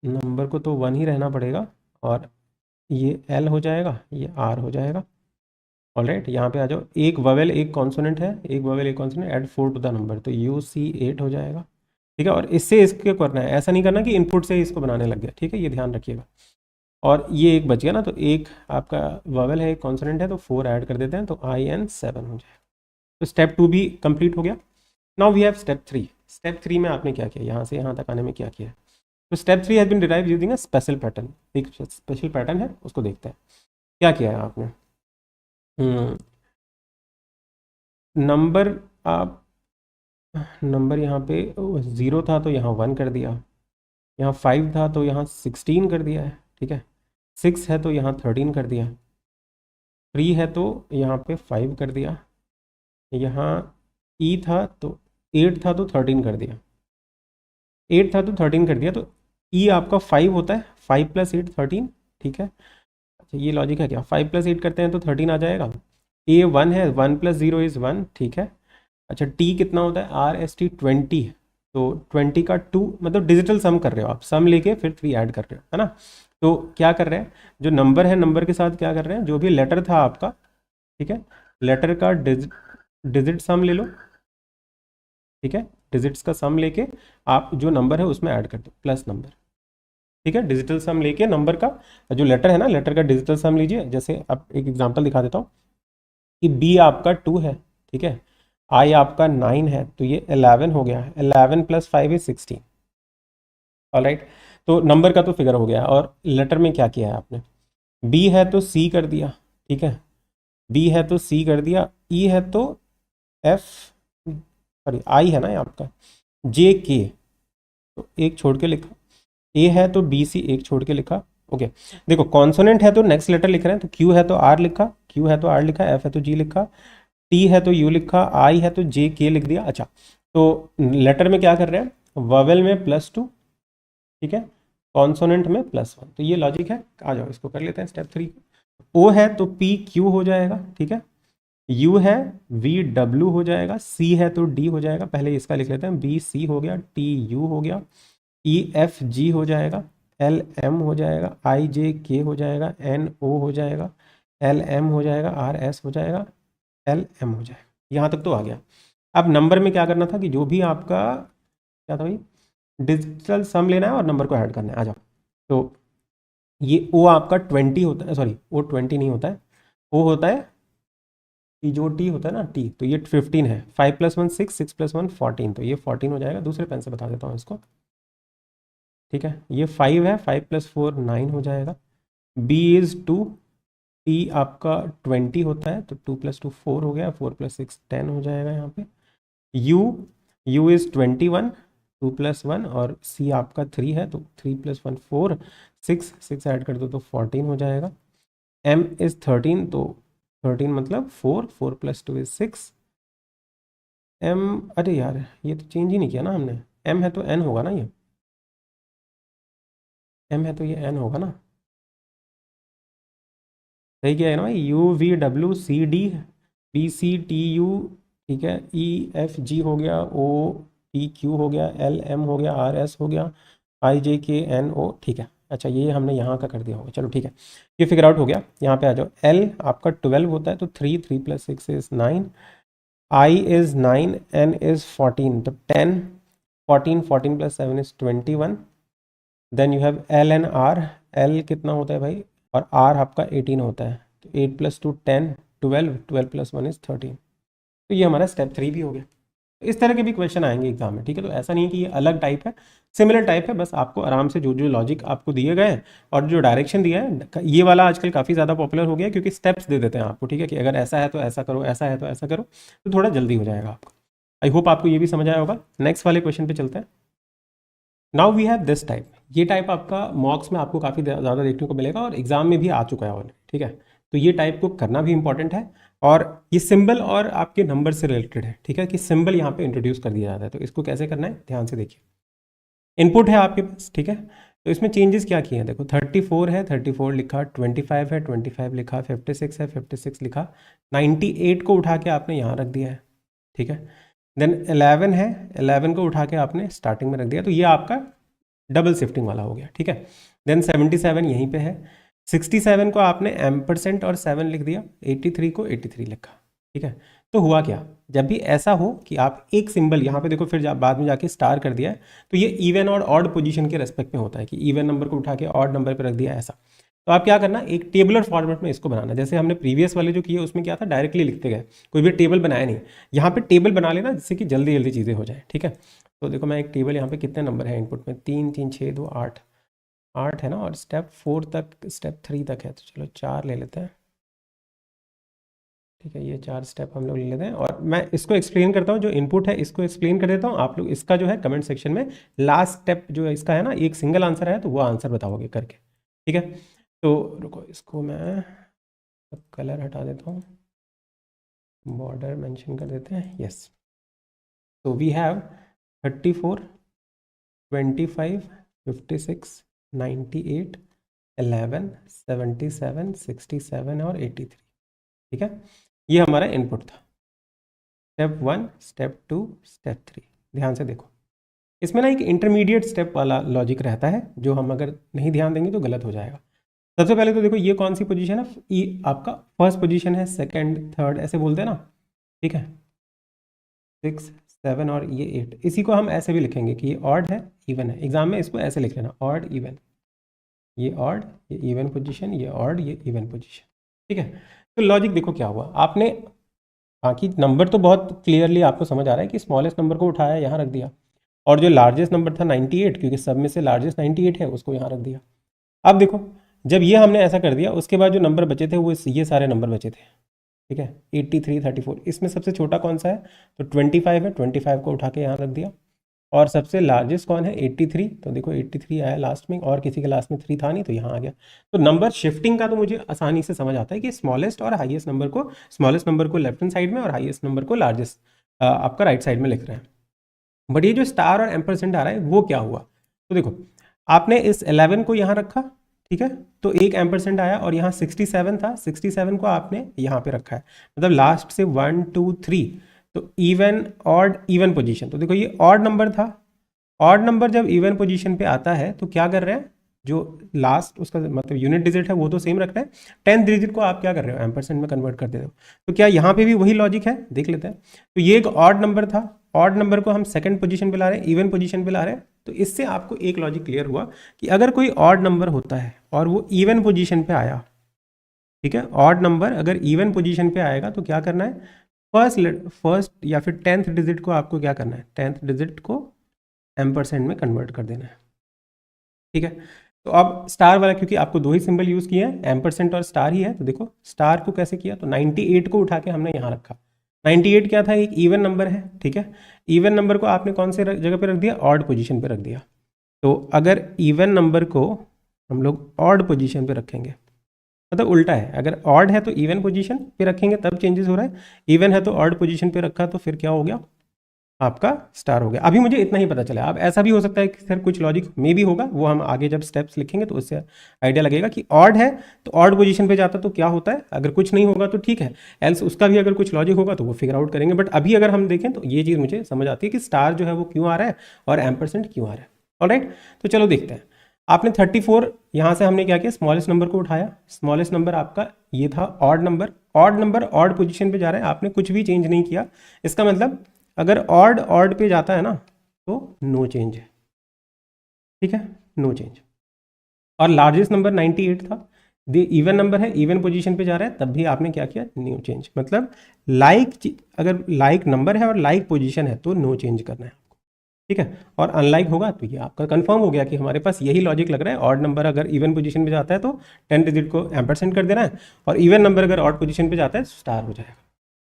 नंबर को तो 1 ही रहना पड़ेगा, और ये L हो जाएगा, ये R हो जाएगा, ऑलराइट। यहाँ पे आ जाओ, एक ववेल एक कॉन्सोनेंट है, एक ववेल एक consonant, add 4 to the number, तो UC8 हो जाएगा, ठीक है। और इससे इसके करना है, ऐसा नहीं करना कि इनपुट से इसको बनाने लग गया, ठीक है, ये ध्यान रखिएगा। और ये एक बच गया ना, तो एक आपका वॉवेल है, एक कॉन्सोनेंट है, तो 4 ऐड कर देते हैं तो IN7 हो जाएगा। तो स्टेप 2 भी कंप्लीट हो गया। Now we have step 3। Step 3 में आपने क्या किया, यहाँ से यहाँ तक आने में क्या किया है। तो step 3 has been derive using a special pattern. एक स्पेशल पैटर्न है, उसको देखते हैं क्या किया है आपने। नंबर आप नंबर यहाँ पे 0 था तो यहाँ 1 कर दिया, यहाँ 5 था तो यहाँ 16 कर दिया है, ठीक है। 6 है तो यहाँ 13 कर दिया, 3 है तो यहाँ पे 5 कर दिया, यहाँ E था तो 8 था तो 13 कर दिया, 8 था तो 13 कर दिया, तो E आपका 5 होता है, 5 + 8 13, ठीक है। अच्छा ये लॉजिक है क्या, 5 + 8 करते हैं तो 13 आ जाएगा। A 1 है, 1 + 0 इज़ 1, ठीक है। अच्छा T कितना होता है, RST 20, तो 20 का 2, मतलब डिजिटल सम कर रहे हो आप, सम लेके फिर 3 ऐड कर रहे हो, है ना। तो क्या कर रहे हैं, जो नंबर है नंबर के साथ क्या कर रहे हैं, जो भी लेटर था आपका, ठीक है, लेटर का डिजिट सम ले लो, ठीक है। डिजिट्स का सम लेके आप जो नंबर है उसमें ऐड कर दो, प्लस नंबर, ठीक है। डिजिटल सम लेके नंबर का जो लेटर है ना, लेटर का डिजिटल सम लीजिए। जैसे अब एक एग्जांपल दिखा देता हूँ कि B आपका 2 है, ठीक है, I आपका 9 है, तो ये 11 हो गया, 11 + 5 = 16। ऑलराइट, तो नंबर का तो फिगर हो गया, और लेटर में क्या किया है आपने, B है तो C कर दिया, ठीक है, B है तो C कर दिया, E है तो F, सॉरी I है ना ये आपका, JK, तो एक छोड़ के लिखा, A है तो BC एक छोड़ के लिखा, ओके। देखो कॉन्सोनेंट है तो नेक्स्ट लेटर लिख रहे हैं, तो Q है तो R लिखा, Q है तो R लिखा, F है तो G लिखा, T है तो U लिखा, I है तो JK लिख दिया। अच्छा, तो लेटर में क्या कर रहे हैं, ववेल में +2, ठीक है, कॉन्सोनेंट में +1, तो ये लॉजिक है। आ जाओ इसको कर लेते हैं स्टेप 3। O है तो PQ हो जाएगा, ठीक है, U है VW हो जाएगा, C है तो D हो जाएगा, पहले इसका लिख लेते हैं, BC हो गया, TU हो गया, EFG हो जाएगा, LM हो जाएगा, IJK हो जाएगा, NO हो जाएगा, LM हो जाएगा, RS हो जाएगा, LM हो जाएगा। यहाँ तक तो आ गया। अब नंबर में क्या करना था कि जो भी आपका क्या था भाई, डिजिटल सम लेना है और नंबर को ऐड करना है। आ जाओ, तो ये O आपका 20 होता है, सॉरी O 20 नहीं होता है, O होता है कि जो T होता है ना T, तो ये 15 है, 5 + 1 6, 6 + 1 14, तो ये 14 हो जाएगा। दूसरे पेन से बता देता हूँ इसको, ठीक है, ये 5 है, 5 + 4 9 हो जाएगा। B इज़ 2, T आपका 20 होता है, तो 2 + 2 4 हो गया, 4 + 6 10 हो जाएगा यहाँ पे। U इज़ 21, 2 + 1, और C आपका 3 है, तो 3 + 1 4, 6 ऐड कर दो तो 14 हो जाएगा। M इज़ 13, तो 13 मतलब 4, 4 + 2 इज़ 6। M, अरे यार ये तो चेंज ही नहीं किया ना हमने, M है तो N होगा ना, ये M है तो ये N होगा ना, सही किया है ना भाई। UVWCD BCTU, ठीक है, EFG हो गया, OPQ हो गया, LM हो गया, RS हो गया, IJKNO, ठीक है। अच्छा ये हमने यहाँ का कर दिया होगा, चलो ठीक है, ये फिगर आउट हो गया। यहाँ पे आ जाओ, L आपका 12 होता है, तो 3 + 6 is 9, I is 9, N is 14, तो 10, 14 + 7 is 21। Then you have L and R, L कितना होता है भाई, और R आपका 18 होता है, तो 8 + 2 10, 12, 12 + 1 इज़ 13। तो ये हमारा स्टेप 3 भी हो गया। तो इस तरह के भी क्वेश्चन आएंगे एग्जाम में, ठीक है। तो ऐसा नहीं है कि ये अलग टाइप है, सिमिलर टाइप है, बस आपको आराम से जो जो लॉजिक आपको दिए गए हैं और जो डायरेक्शन दिया है, ये वाला आजकल काफ़ी ज़्यादा पॉपुलर हो गया है, क्योंकि स्टेप्स दे देते हैं आपको, ठीक है, कि अगर ऐसा है तो ऐसा करो, ऐसा है तो ऐसा करो, तो थोड़ा जल्दी हो जाएगा आपका। आई होप आपको ये भी समझ आया होगा। नेक्स्ट वाले क्वेश्चन पे चलते हैं। Now we have this type. ये टाइप आपका मॉक्स में आपको काफ़ी ज़्यादा देखने को मिलेगा और एग्जाम में भी आ चुका है ऑलरेडी, ठीक है। तो ये टाइप को करना भी इंपॉर्टेंट है, और ये सिंबल और आपके नंबर से रिलेटेड है, ठीक है, कि सिंबल यहाँ पे इंट्रोड्यूस कर दिया जाता है। तो इसको कैसे करना है ध्यान से देखिए। इनपुट है आपके पास, ठीक है, तो इसमें चेंजेस क्या किए हैं देखो, 34 है, 34 लिखा, 25 है, 25 लिखा, 56 है, 56 लिखा, 98 को उठा के आपने यहाँ रख दिया है, ठीक है। देन 11 है, 11 को उठा के आपने स्टार्टिंग में रख दिया, तो ये आपका डबल शिफ्टिंग वाला हो गया, ठीक है। देन 77 यहीं पे है, 67 को आपने M% और 7 लिख दिया, 83 को 83 लिखा, ठीक है। तो हुआ क्या, जब भी ऐसा हो कि आप एक सिंबल यहाँ पे देखो, फिर बाद में जाके स्टार कर दिया है, तो ये इवन और ऑड पोजीशन के रेस्पेक्ट में होता है, कि इवन नंबर को उठा के ऑड नंबर पे रख दिया ऐसा। तो आप क्या करना, एक टेबुलर फॉर्मेट में इसको बनाना। जैसे हमने प्रीवियस वाले जो किए उसमें क्या था, डायरेक्टली लिखते गए, कोई भी टेबल बनाया नहीं। यहाँ पे टेबल बना लेना जिससे कि जल्दी जल्दी चीज़ें हो जाए, ठीक है। तो देखो मैं एक टेबल, यहाँ पे कितने नंबर है इनपुट में, 3 3 6 2 8, 8 है ना, और स्टेप 4 तक, स्टेप 3 तक है, तो चलो 4 ले लेते हैं, ठीक है। ये 4 स्टेप हम लोग ले लेते हैं, और मैं इसको एक्सप्लेन करता हूँ, जो इनपुट है इसको एक्सप्लेन कर देता हूँ। आप लोग इसका जो है कमेंट सेक्शन में लास्ट स्टेप जो है इसका है ना, एक सिंगल आंसर है तो वो आंसर बताओगे करके, ठीक है। तो रुको, इसको मैं कलर हटा देता हूँ, बॉर्डर मेंशन कर देते हैं, यस। तो वी हैव 34, 25, 56, 98, 11, 77, 67 और 83, ठीक है। ये हमारा इनपुट था, स्टेप 1, स्टेप 2, स्टेप 3। ध्यान से देखो, इसमें ना एक इंटरमीडिएट स्टेप वाला लॉजिक रहता है, जो हम अगर नहीं ध्यान देंगे तो गलत हो जाएगा। सबसे पहले तो देखो ये कौन सी पोजीशन है, ये आपका फर्स्ट पोजीशन है, सेकंड, थर्ड ऐसे बोलते हैं ना, ठीक है। 6, 7 और ये 8, इसी को हम ऐसे भी लिखेंगे कि ये ऑड है, इवन है। एग्जाम में इसको ऐसे लिख लेना, ऑड इवन, ये ऑड, ये इवन पोजीशन, ये ऑड, ये इवन पोजीशन, ठीक है। तो लॉजिक देखो क्या हुआ, आपने बाकी नंबर तो बहुत क्लियरली आपको समझ आ रहा है कि स्मॉलेस्ट नंबर को उठाया, यहाँ रख दिया, और जो लार्जेस्ट नंबर था 98, क्योंकि सब में से लार्जेस्ट 98 है, उसको यहाँ रख दिया। अब देखो, जब ये हमने ऐसा कर दिया, उसके बाद जो नंबर बचे थे वो ये सारे नंबर बचे थे, ठीक है। 83, 34, इसमें सबसे छोटा कौन सा है, तो 25 है, 25 को उठा के यहाँ रख दिया। और सबसे लार्जेस्ट कौन है, 83, तो देखो 83 आया लास्ट में, और किसी के लास्ट में 3 था नहीं, तो यहाँ आ गया। तो नंबर शिफ्टिंग का तो मुझे आसानी से समझ आता है कि स्मॉलेस्ट और हाईएस्ट नंबर को, स्मॉलेस्ट नंबर को लेफ्ट हैंड साइड में और हाईएस्ट नंबर को लार्जेस्ट आपका राइट साइड में लिख रहे हैं। बट ये जो स्टार और एम्परसेंट आ रहा है वो क्या हुआ, तो देखो आपने इस 11 को यहाँ रखा, ठीक है, तो एक एम्परसेंट आया, और यहाँ 67 था, 67 को आपने यहाँ पे रखा है, मतलब लास्ट से 1 2 3, तो इवन ऑड इवन पोजीशन। तो देखो ये ऑड नंबर था, ऑड नंबर जब इवन पोजीशन पे आता है तो क्या कर रहे हैं, जो लास्ट उसका मतलब यूनिट डिजिट है वो तो सेम रख रहे हैं, 10th डिजिट को आप क्या कर रहे हो, एम्परसेंट में कन्वर्ट कर दे रहे हो। तो क्या यहाँ पे भी वही लॉजिक है, देख लेते हैं। तो ये एक ऑड नंबर था, ऑड नंबर को हम सेकंड पोजीशन पे ला रहे हैं, इवन पोजीशन पे ला रहे हैं। तो इससे आपको एक लॉजिक क्लियर हुआ कि अगर कोई ऑड नंबर होता है और वो इवन पोजीशन पे आया, ठीक है, ऑड नंबर अगर इवन पोजीशन पे आएगा तो क्या करना है, फर्स्ट या फिर 10th डिजिट को आपको क्या करना है, 10th डिजिट को एम्परसेंट में कन्वर्ट कर देना है, ठीक है। तो अब स्टार वाला, क्योंकि आपको दो ही सिंबल यूज़ किए हैं, एम्परसेंट और स्टार ही है, तो देखो स्टार को कैसे किया, तो 98 को उठा के हमने यहाँ रखा। 98 क्या था, एक इवन नंबर है, ठीक है। इवन नंबर को आपने कौन से जगह पे रख दिया, ऑड पोजीशन पे रख दिया। तो अगर इवन नंबर को हम लोग ऑड पोजीशन पे रखेंगे, मतलब उल्टा है, अगर ऑड है तो इवन पोजीशन पे रखेंगे तब चेंजेस हो रहा है, इवन है तो ऑड पोजीशन पे रखा तो फिर क्या हो गया, आपका स्टार हो गया। अभी मुझे इतना ही पता चला। अब ऐसा भी हो सकता है कि सर कुछ लॉजिक में भी होगा, वो हम आगे जब स्टेप्स लिखेंगे तो उससे आइडिया लगेगा कि ऑड है तो ऑड पोजीशन पे जाता तो क्या होता है, अगर कुछ नहीं होगा तो ठीक है, एल्स उसका भी अगर कुछ लॉजिक होगा तो वो फिगर आउट करेंगे। बट अभी अगर हम देखें तो ये चीज़ मुझे समझ आती है कि स्टार जो है वो क्यों आ रहा है और एम्परसेंट क्यों आ रहा है। ऑलराइट, तो चलो देखते हैं। आपने 34 यहाँ से हमने क्या किया, स्मॉलेस्ट नंबर को उठाया, स्मॉलेस्ट नंबर आपका ये था odd number, odd number odd position पे जा रहा है, आपने कुछ भी चेंज नहीं किया। इसका मतलब अगर ऑड ऑड पे जाता है ना तो नो चेंज है, ठीक है, नो चेंज। और लार्जेस्ट नंबर 98 था, दे इवन नंबर है, इवन पोजीशन पे जा रहा है, तब भी आपने क्या किया, नो चेंज। मतलब अगर लाइक नंबर है और लाइक पोजीशन है तो नो चेंज करना है आपको, ठीक है। और अनलाइक होगा तो ये आपका कंफर्म हो गया कि हमारे पास यही लॉजिक लग रहा है, ऑड नंबर अगर इवन पोजीशन पे जाता है तो 10 डिजिट को एम्परसेंट कर देना है, और इवन नंबर अगर ऑड पोजीशन पे जाता है तो स्टार हो जाएगा,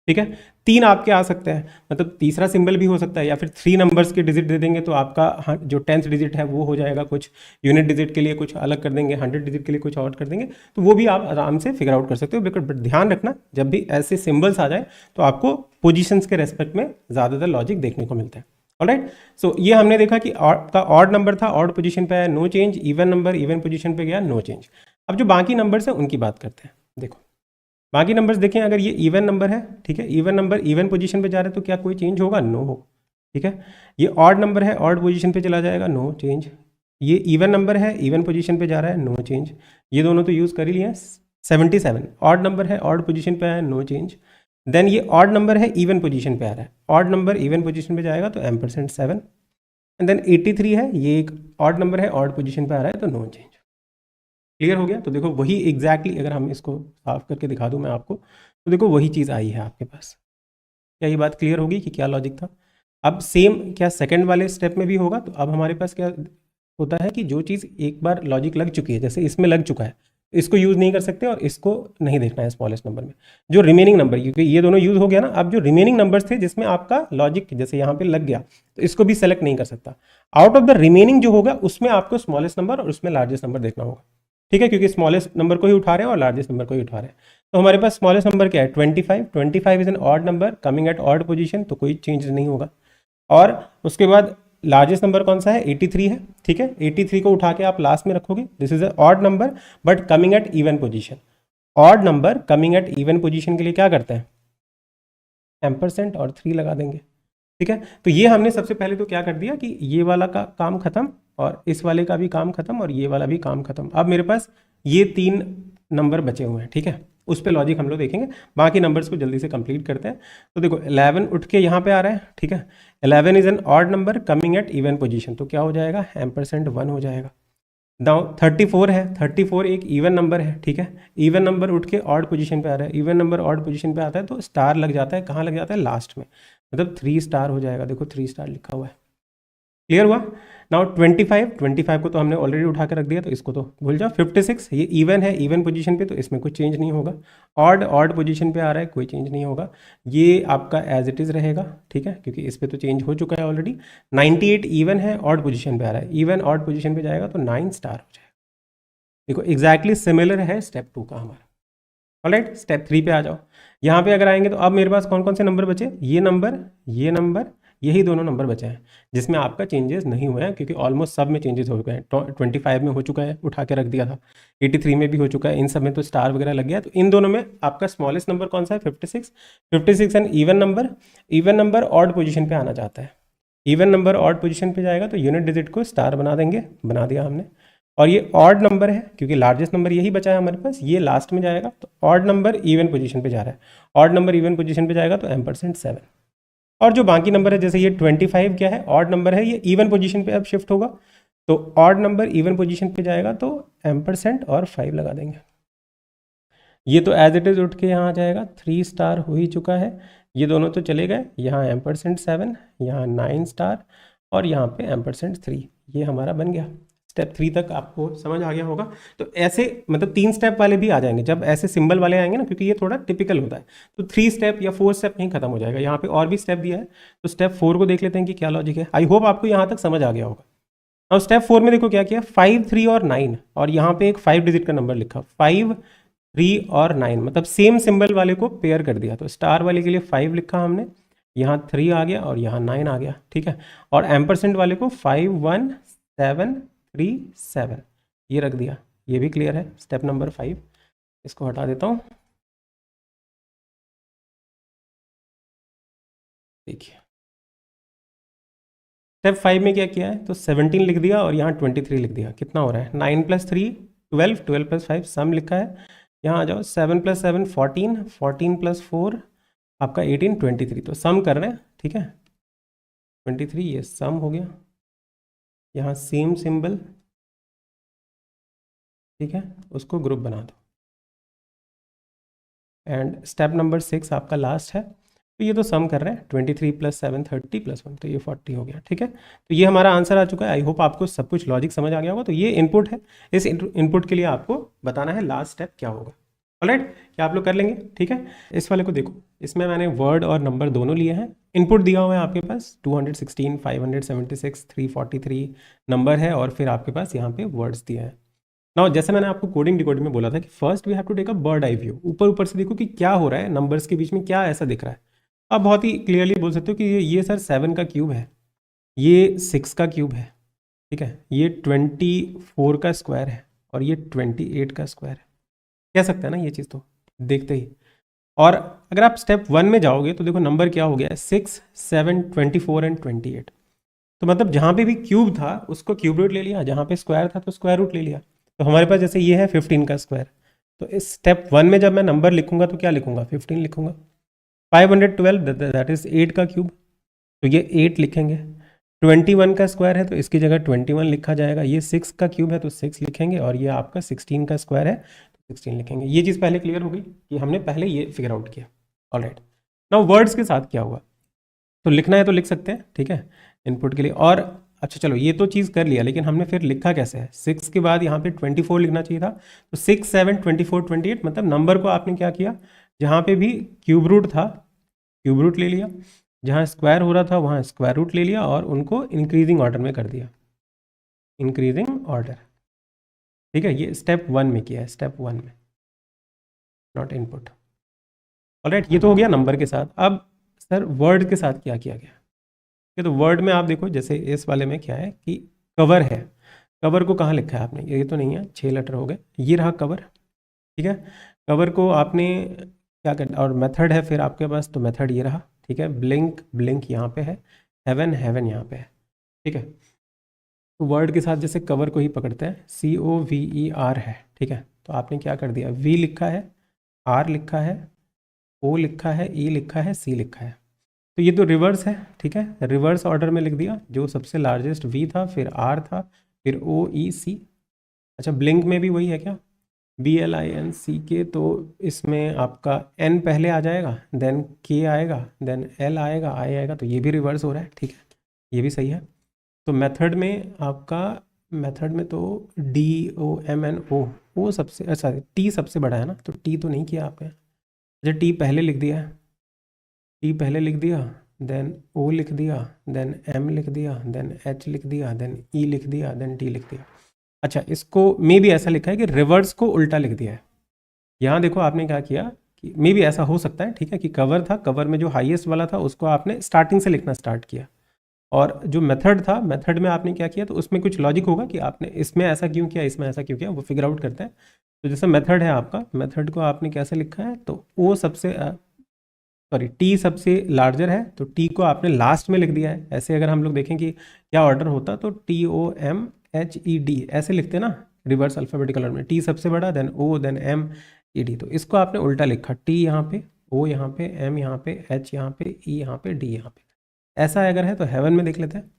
ठीक है। 3 आपके आ सकते हैं, मतलब तीसरा सिंबल भी हो सकता है, या फिर 3 नंबर्स के डिजिट दे देंगे तो आपका जो 10th डिजिट है वो हो जाएगा, कुछ यूनिट डिजिट के लिए कुछ अलग कर देंगे, 100 डिजिट के लिए कुछ और कर देंगे, तो वो भी आप आराम से फिगर आउट कर सकते हो। बट ध्यान रखना, जब भी ऐसे सिंबल्स आ जाए तो आपको पोजीशंस के रेस्पेक्ट में ज़्यादातर लॉजिक देखने को मिलता है। ऑलराइट, सो ये हमने देखा कि आपका ऑड नंबर था, ऑड पोजीशन पे आया, no change, even number even position पे गया, नो चेंज। अब जो बाकी नंबर्स हैं उनकी बात करते हैं। देखो बाकी नंबर्स देखें, अगर ये इवन नंबर है, ठीक है, इवन नंबर इवन पोजीशन पे जा रहा है तो क्या कोई चेंज होगा, नो हो, ठीक है। ये ऑड नंबर है, ऑड पोजीशन पे चला जाएगा, नो चेंज। ये इवन नंबर है, इवन पोजीशन पे जा रहा है, नो चेंज। ये दोनों तो यूज़ कर ही लिए। 77 ऑड नंबर है, ऑड पोजीशन पे आया, नो चेंज। देन ये ऑड नंबर है, इवन पोजीशन पे आ रहा है, ऑड नंबर इवन पोजीशन पे जाएगा तो एम्परसेंट 7। एंड देन 83 है, ये एक ऑड नंबर है, ऑड पोजीशन पे आ रहा है तो नो चेंज। क्लियर हो गया? तो देखो वही एग्जैक्टली अगर हम इसको साफ करके दिखा दूं मैं आपको, तो देखो वही चीज़ आई है आपके पास। क्या ये बात क्लियर होगी कि क्या लॉजिक था? अब सेम क्या सेकंड वाले स्टेप में भी होगा? तो अब हमारे पास क्या होता है कि जो चीज़ एक बार लॉजिक लग चुकी है, जैसे इसमें लग चुका है, इसको यूज़ नहीं कर सकते और इसको नहीं देखना है स्मॉलेस्ट नंबर में। जो रिमेनिंग नंबर, क्योंकि ये दोनों यूज़ हो गया ना, अब जो रिमेनिंग नंबर्स थे जिसमें आपका लॉजिक जैसे यहाँ पे लग गया, तो इसको भी सेलेक्ट नहीं कर सकता। आउट ऑफ द रिमेनिंग जो होगा उसमें आपको स्मॉलेस्ट नंबर और उसमें लार्जेस्ट नंबर देखना होगा। ठीक है, क्योंकि स्मॉलेस्ट नंबर को ही उठा रहे हैं और लार्जेस्ट नंबर को ही उठा रहे हैं। तो हमारे पास स्मॉलेस्ट नंबर क्या है? 25। 25 is an odd number coming at odd position, तो कोई चेंज नहीं होगा। और उसके बाद लार्जेस्ट नंबर कौन सा है? 83 है। ठीक है, 83 को उठा के आप लास्ट में रखोगे, this is a odd number but coming at even position. Odd number coming at even position के लिए क्या करते हैं? एम्परसेंट और 3 लगा देंगे। ठीक है, तो ये हमने सबसे पहले तो क्या कर दिया कि ये वाला का काम खत्म और इस वाले का भी काम खत्म और ये वाला भी काम खत्म। अब मेरे पास ये 3 नंबर बचे हुए हैं। ठीक है, उस पे लॉजिक हम लोग देखेंगे, बाकी नंबर्स को जल्दी से कंप्लीट करते हैं। तो देखो 11 उठ के यहाँ पे आ रहा है। ठीक है, 11 is an odd number coming at even position, तो क्या हो जाएगा? एम्परसेंट 1 हो जाएगा। नाउ 34 है, 34 एक इवन नंबर है। ठीक है, इवन नंबर उठ के ऑड पोजीशन पे आ रहा है, इवन नंबर ऑड पोजीशन पे आता है तो स्टार लग जाता है। कहाँ लग जाता है? लास्ट में, मतलब 3 स्टार हो जाएगा। देखो 3 स्टार लिखा हुआ है। क्लियर हुआ? नाउ 25, 25 को तो हमने ऑलरेडी उठा के रख दिया, तो इसको तो भूल जाओ। 56 ये इवन है, इवन पोजीशन पे, तो इसमें कोई चेंज नहीं होगा। ऑड ऑड पोजीशन पे आ रहा है, कोई चेंज नहीं होगा। ये आपका एज इट इज़ रहेगा। ठीक है, क्योंकि इस पे तो चेंज हो चुका है ऑलरेडी। 98 इवन है, ऑड पोजीशन पे आ रहा है, इवन ऑड पोजीशन पे जाएगा तो 9 स्टार हो जाएगा। देखो एग्जैक्टली सिमिलर है स्टेप 2 का हमारा। ऑलराइट, स्टेप 3 पे आ जाओ। यहाँ पे अगर आएंगे तो अब मेरे पास कौन कौन से नंबर बचे? ये नंबर, यही दोनों नंबर बचे हैं जिसमें आपका चेंजेस नहीं हुए हैं, क्योंकि ऑलमोस्ट सब में चेंजेस हो गए हैं। 25 में हो चुका है, उठा के रख दिया था। 83 में भी हो चुका है, इन सब में तो स्टार वगैरह लग गया है। तो इन दोनों में आपका स्मॉलेस्ट नंबर कौन सा है? 56। 56 and even number odd position पे आना चाहता है। इवन नंबर ऑड पोजीशन पे जाएगा तो यूनिट डिजिट को स्टार बना देंगे, बना दिया हमने। और ये ऑड नंबर है क्योंकि लार्जेस्ट नंबर यही बचा है हमारे पास, ये लास्ट में जाएगा। तो ऑड नंबर इवन पोजीशन पे जा रहा है, ऑड नंबर इवन पोजीशन पे जाएगा तो एम्परसेंट 7। और जो बाकी नंबर है, जैसे ये 25 क्या है? ऑड नंबर है, ये इवन पोजीशन पे अब शिफ्ट होगा, तो ऑड नंबर इवन पोजीशन पे जाएगा तो एम्परसेंट और 5 लगा देंगे। ये तो एज इट इज उठ के यहाँ आ जाएगा, 3 स्टार हो ही चुका है। ये दोनों तो चले गए, यहाँ एम्परसेंट 7, यहाँ 9 स्टार और यहाँ पे एम्परसेंट 3, ये हमारा बन गया। स्टेप 3 तक आपको समझ आ गया होगा। तो ऐसे मतलब 3 स्टेप वाले भी आ जाएंगे जब ऐसे सिंबल वाले आएंगे ना, क्योंकि ये थोड़ा टिपिकल होता है। तो 3 स्टेप या 4 स्टेप नहीं खत्म हो जाएगा, यहाँ पे और भी स्टेप दिया है। तो स्टेप 4 को देख लेते हैं कि क्या लॉजिक है। आई होप आपको यहाँ तक समझ आ गया होगा। अब स्टेप 4 में देखो क्या किया, 5, 3 और 9, और यहाँ पे एक 5 डिजिट का नंबर लिखा, 5, 3 और 9, मतलब सेम सिंबल वाले को पेयर कर दिया। तो स्टार वाले के लिए 5 लिखा हमने, यहाँ 3 आ गया और यहाँ 9 आ गया। ठीक है, और एम्परसेंट वाले को 5, 1, 7, 3, 7 ये रख दिया। ये भी क्लियर है स्टेप नंबर 5। इसको हटा देता हूँ। देखिए स्टेप 5 में क्या किया है, तो 17 लिख दिया और यहाँ 23 लिख दिया। कितना हो रहा है? 9 + 3 12, 12 + 5 सम लिखा है। यहाँ आ जाओ, 7 + 7 14, 14 + 4 आपका 18, 23, तो सम कर रहे हैं। ठीक है, 23 ये सम हो गया। यहाँ सेम सिंबल, ठीक है, उसको ग्रुप बना दो। एंड स्टेप नंबर 6 आपका लास्ट है। तो ये तो सम कर रहे हैं, 23 + 7 30 + 1, तो ये 40 हो गया। ठीक है, तो ये हमारा आंसर आ चुका है। आई होप आपको सब कुछ लॉजिक समझ आ गया होगा। तो ये इनपुट है, इस इनपुट के लिए आपको बताना है लास्ट स्टेप क्या होगा। ऑलराइट, क्या आप लोग कर लेंगे? ठीक है, इस वाले को देखो, इसमें मैंने वर्ड और नंबर दोनों लिए हैं। इनपुट दिया हुआ है आपके पास 216, 576, 343 नंबर है, और फिर आपके पास यहाँ पे वर्ड्स दिए हैं। नाउ जैसे मैंने आपको कोडिंग डिकोडिंग में बोला था कि first we have to take a bird eye view, ऊपर ऊपर से देखो कि क्या हो रहा है, नंबर्स के बीच में क्या ऐसा दिख रहा है। आप बहुत ही क्लियरली बोल सकते हो कि ये सर 7 का क्यूब है, ये 6 का क्यूब है। ठीक है, ये 24 का स्क्वायर है और ये 28 का स्क्वायर है। कह सकते हैं ना ये चीज़ तो देखते ही। और अगर आप स्टेप 1 में जाओगे तो देखो नंबर क्या हो गया है, 6, 7, 24 एंड 28। तो मतलब जहाँ पे भी क्यूब था उसको क्यूब रूट ले लिया, जहाँ पे स्क्वायर था तो स्क्वायर रूट ले लिया। तो हमारे पास जैसे ये है 15 का स्क्वायर, तो इस स्टेप 1 में जब मैं नंबर लिखूंगा तो क्या लिखूंगा? 15 लिखूंगा। 512 दैट इज 8 का क्यूब, तो ये 8 लिखेंगे। 21 का स्क्वायर है तो इसकी जगह 21 लिखा जाएगा, ये 6 का क्यूब है तो 6 लिखेंगे, और ये आपका 16 का स्क्वायर है तो 16 लिखेंगे। ये चीज़ पहले क्लियर हो गई कि हमने पहले ये फिगर आउट किया। ऑलराइट, नाउ वर्ड्स के साथ क्या हुआ, तो लिखना है तो लिख सकते हैं, ठीक है, इनपुट के लिए। और अच्छा चलो ये तो चीज़ कर लिया, लेकिन हमने फिर लिखा कैसे है, 6 के बाद यहाँ पे 24 लिखना चाहिए था, तो 6 7 24 28, मतलब नंबर को आपने क्या किया, जहाँ पे भी क्यूब रूट था क्यूब रूट ले लिया, जहाँ स्क्वायर हो रहा था वहाँ स्क्वायर रूट ले लिया, और उनको इंक्रीजिंग ऑर्डर में कर दिया, इंक्रीजिंग ऑर्डर, ठीक है। ये स्टेप 1 में किया है, स्टेप 1 में, नॉट इनपुट। ऑलराइट, ये तो हो गया नंबर के साथ। अब सर वर्ड के साथ क्या किया गया, तो वर्ड में आप देखो, जैसे इस वाले में क्या है कि कवर है, कवर को कहाँ लिखा है आपने, ये तो नहीं है, 6 लेटर हो गए, ये रहा कवर, ठीक है। कवर को आपने क्या करना, और मेथड है फिर आपके पास, तो मेथड ये रहा, ठीक है। ब्लिंक, ब्लिंक यहाँ पे है, हेवन, हेवन यहाँ पे है, ठीक है। तो वर्ड के साथ जैसे कवर को ही पकड़ते हैं, COVER है, ठीक है। तो आपने क्या कर दिया, V लिखा है, R लिखा है, O लिखा है, E लिखा है, C लिखा है, तो ये तो रिवर्स है, ठीक है, रिवर्स ऑर्डर में लिख दिया, जो सबसे लार्जेस्ट V था, फिर R था, फिर OEC। अच्छा, ब्लिंक में भी वही है क्या, BLINCK, तो इसमें आपका N पहले आ जाएगा, देन K आएगा, देन L आएगा, I आएगा, तो ये भी रिवर्स हो रहा है, ठीक है, ये भी सही है। तो मेथड में आपका, मेथड में तो DOMNO, वो सबसे, अच्छा T सबसे बड़ा है ना, तो T तो नहीं किया आपने, अच्छा T पहले लिख दिया है, T पहले लिख दिया, देन O लिख दिया, देन M लिख दिया, देन H लिख दिया, देन E लिख दिया, देन T लिख दिया। अच्छा, इसको मे भी ऐसा लिखा है कि रिवर्स को उल्टा लिख दिया है। यहाँ देखो आपने क्या किया कि मे भी ऐसा हो सकता है, ठीक है, कि कवर था, कवर में जो हाईएस्ट वाला था उसको आपने स्टार्टिंग से लिखना स्टार्ट किया, और जो मेथड था, मेथड में आपने क्या किया, तो उसमें कुछ लॉजिक होगा कि आपने इसमें ऐसा क्यों किया, इसमें ऐसा क्यों किया, वो फिगर आउट करते हैं। तो जैसे मेथड है आपका, मेथड को आपने कैसे लिखा है, तो वो सबसे सॉरी टी सबसे लार्जर है, तो टी को आपने लास्ट में लिख दिया है। ऐसे अगर हम लोग देखें कि क्या ऑर्डर होता, तो TOMHED ऐसे लिखते ना, रिवर्स अल्फ़ाबेटिकल ऑर्डर में, टी सबसे बड़ा, देन O, देन MED, तो इसको आपने उल्टा लिखा, टी यहाँ पे, O यहाँ पे, M यहाँ पे, H यहाँ पे, E यहाँ पे, D यहाँ पे। ऐसा अगर है तो हेवन में देख लेते हैं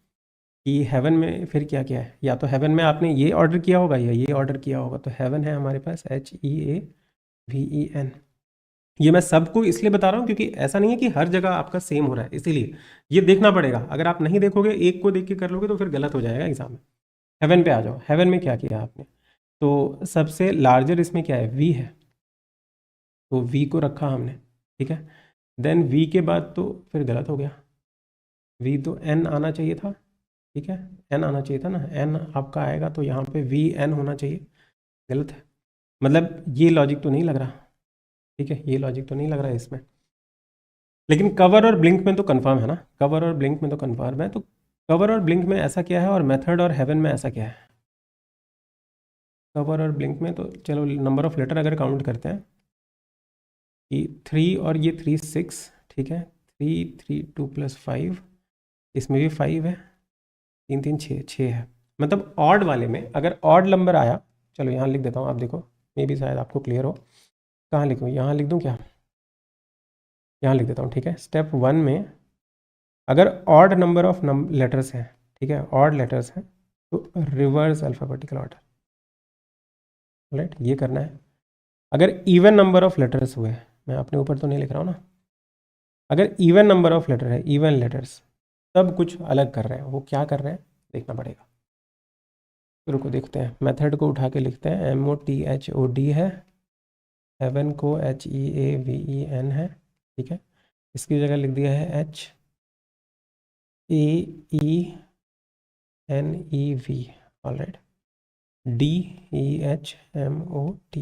कि हेवन में फिर क्या क्या है, या तो हेवन में आपने ये ऑर्डर किया होगा या ये ऑर्डर किया होगा। तो हेवन है हमारे पास HEAVEN। ये मैं सबको इसलिए बता रहा हूँ क्योंकि ऐसा नहीं है कि हर जगह आपका सेम हो रहा है, इसीलिए ये देखना पड़ेगा। अगर आप नहीं देखोगे, एक को देख के कर लोगे, तो फिर गलत हो जाएगा एग्जाम में। हेवन पे आ जाओ, हेवन में क्या किया आपने, तो सबसे लार्जर इसमें क्या है, वी है, तो वी को रखा हमने, ठीक है। देन वी के बाद तो फिर गलत हो गया, वी तो एन आना चाहिए था, ठीक है, एन आना चाहिए था ना, एन आपका आएगा तो यहाँ पे VN होना चाहिए, गलत है। मतलब ये लॉजिक तो नहीं लग रहा, ठीक है, ये लॉजिक तो नहीं लग रहा है इसमें, लेकिन कवर और ब्लिंक में तो कंफर्म है ना, कवर और ब्लिंक में तो कंफर्म है। तो कवर और ब्लिंक में ऐसा क्या है, और मेथड और हेवन में ऐसा क्या है। कवर और ब्लिंक में तो चलो नंबर ऑफ लेटर अगर काउंट करते हैं कि 3 और ये 3 6, ठीक है, 3 3 2 + 5, इसमें भी 5 है, 3 3 6 6 है। मतलब ऑड वाले में अगर ऑड नंबर आया, चलो यहाँ लिख देता हूँ, आप देखो, मे भी शायद आपको क्लियर हो। कहाँ लिखूँ, यहाँ लिख दूँ क्या, यहाँ लिख देता हूँ, ठीक है। स्टेप 1 में अगर ऑड नंबर ऑफ लेटर्स हैं, ठीक है, ऑड लेटर्स हैं, तो रिवर्स अल्फ़ाबेटिकल ऑर्डर, राइट, ये करना है। अगर इवन नंबर ऑफ लेटर्स हुए, मैं अपने ऊपर तो नहीं लिख रहा हूँ ना, अगर इवन नंबर ऑफ लेटर है, इवन लेटर्स, सब कुछ अलग कर रहे हैं, वो क्या कर रहे हैं देखना पड़ेगा। फिर को देखते हैं, मेथड को उठा के लिखते हैं, MOTHOD है, हेवन को HEAVEN है, ठीक है, इसकी जगह लिख दिया है HAENEV, ऑलराइट, DEHMOT,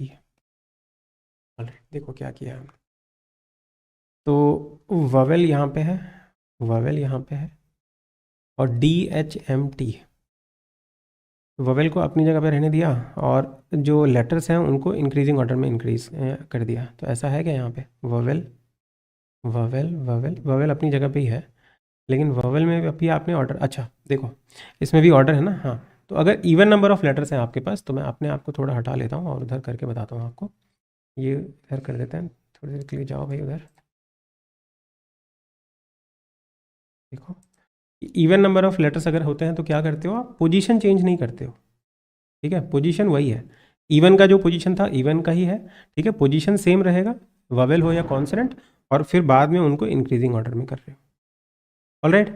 ऑलराइट। देखो क्या किया हमने, तो ववेल यहाँ पे है, ववेल यहाँ पे है, और DHMT, ववेल को अपनी जगह पे रहने दिया, और जो लेटर्स हैं उनको इंक्रीजिंग ऑर्डर में इंक्रीज कर दिया। तो ऐसा है क्या यहाँ पे, ववेल ववेल ववेल ववेल अपनी जगह पे ही है, लेकिन ववेल में अभी आपने ऑर्डर, अच्छा देखो इसमें भी ऑर्डर है ना, हाँ। तो अगर इवन नंबर ऑफ लेटर्स हैं आपके पास, तो मैं अपने आप को थोड़ा हटा लेता हूँ और उधर करके बताता हूँ आपको। ये इधर कर देते हैं, थोड़ी देर के लिए जाओ भाई उधर। देखो इवन नंबर ऑफ लेटर्स अगर होते हैं तो क्या करते हो आप, पोजीशन चेंज नहीं करते हो, ठीक है, पोजीशन वही है, इवन का जो पोजीशन था इवन का ही है, ठीक है, पोजीशन सेम रहेगा, ववेल हो या कॉन्सोनेंट, और फिर बाद में उनको इंक्रीजिंग ऑर्डर में कर रहे हो। ऑलराइट,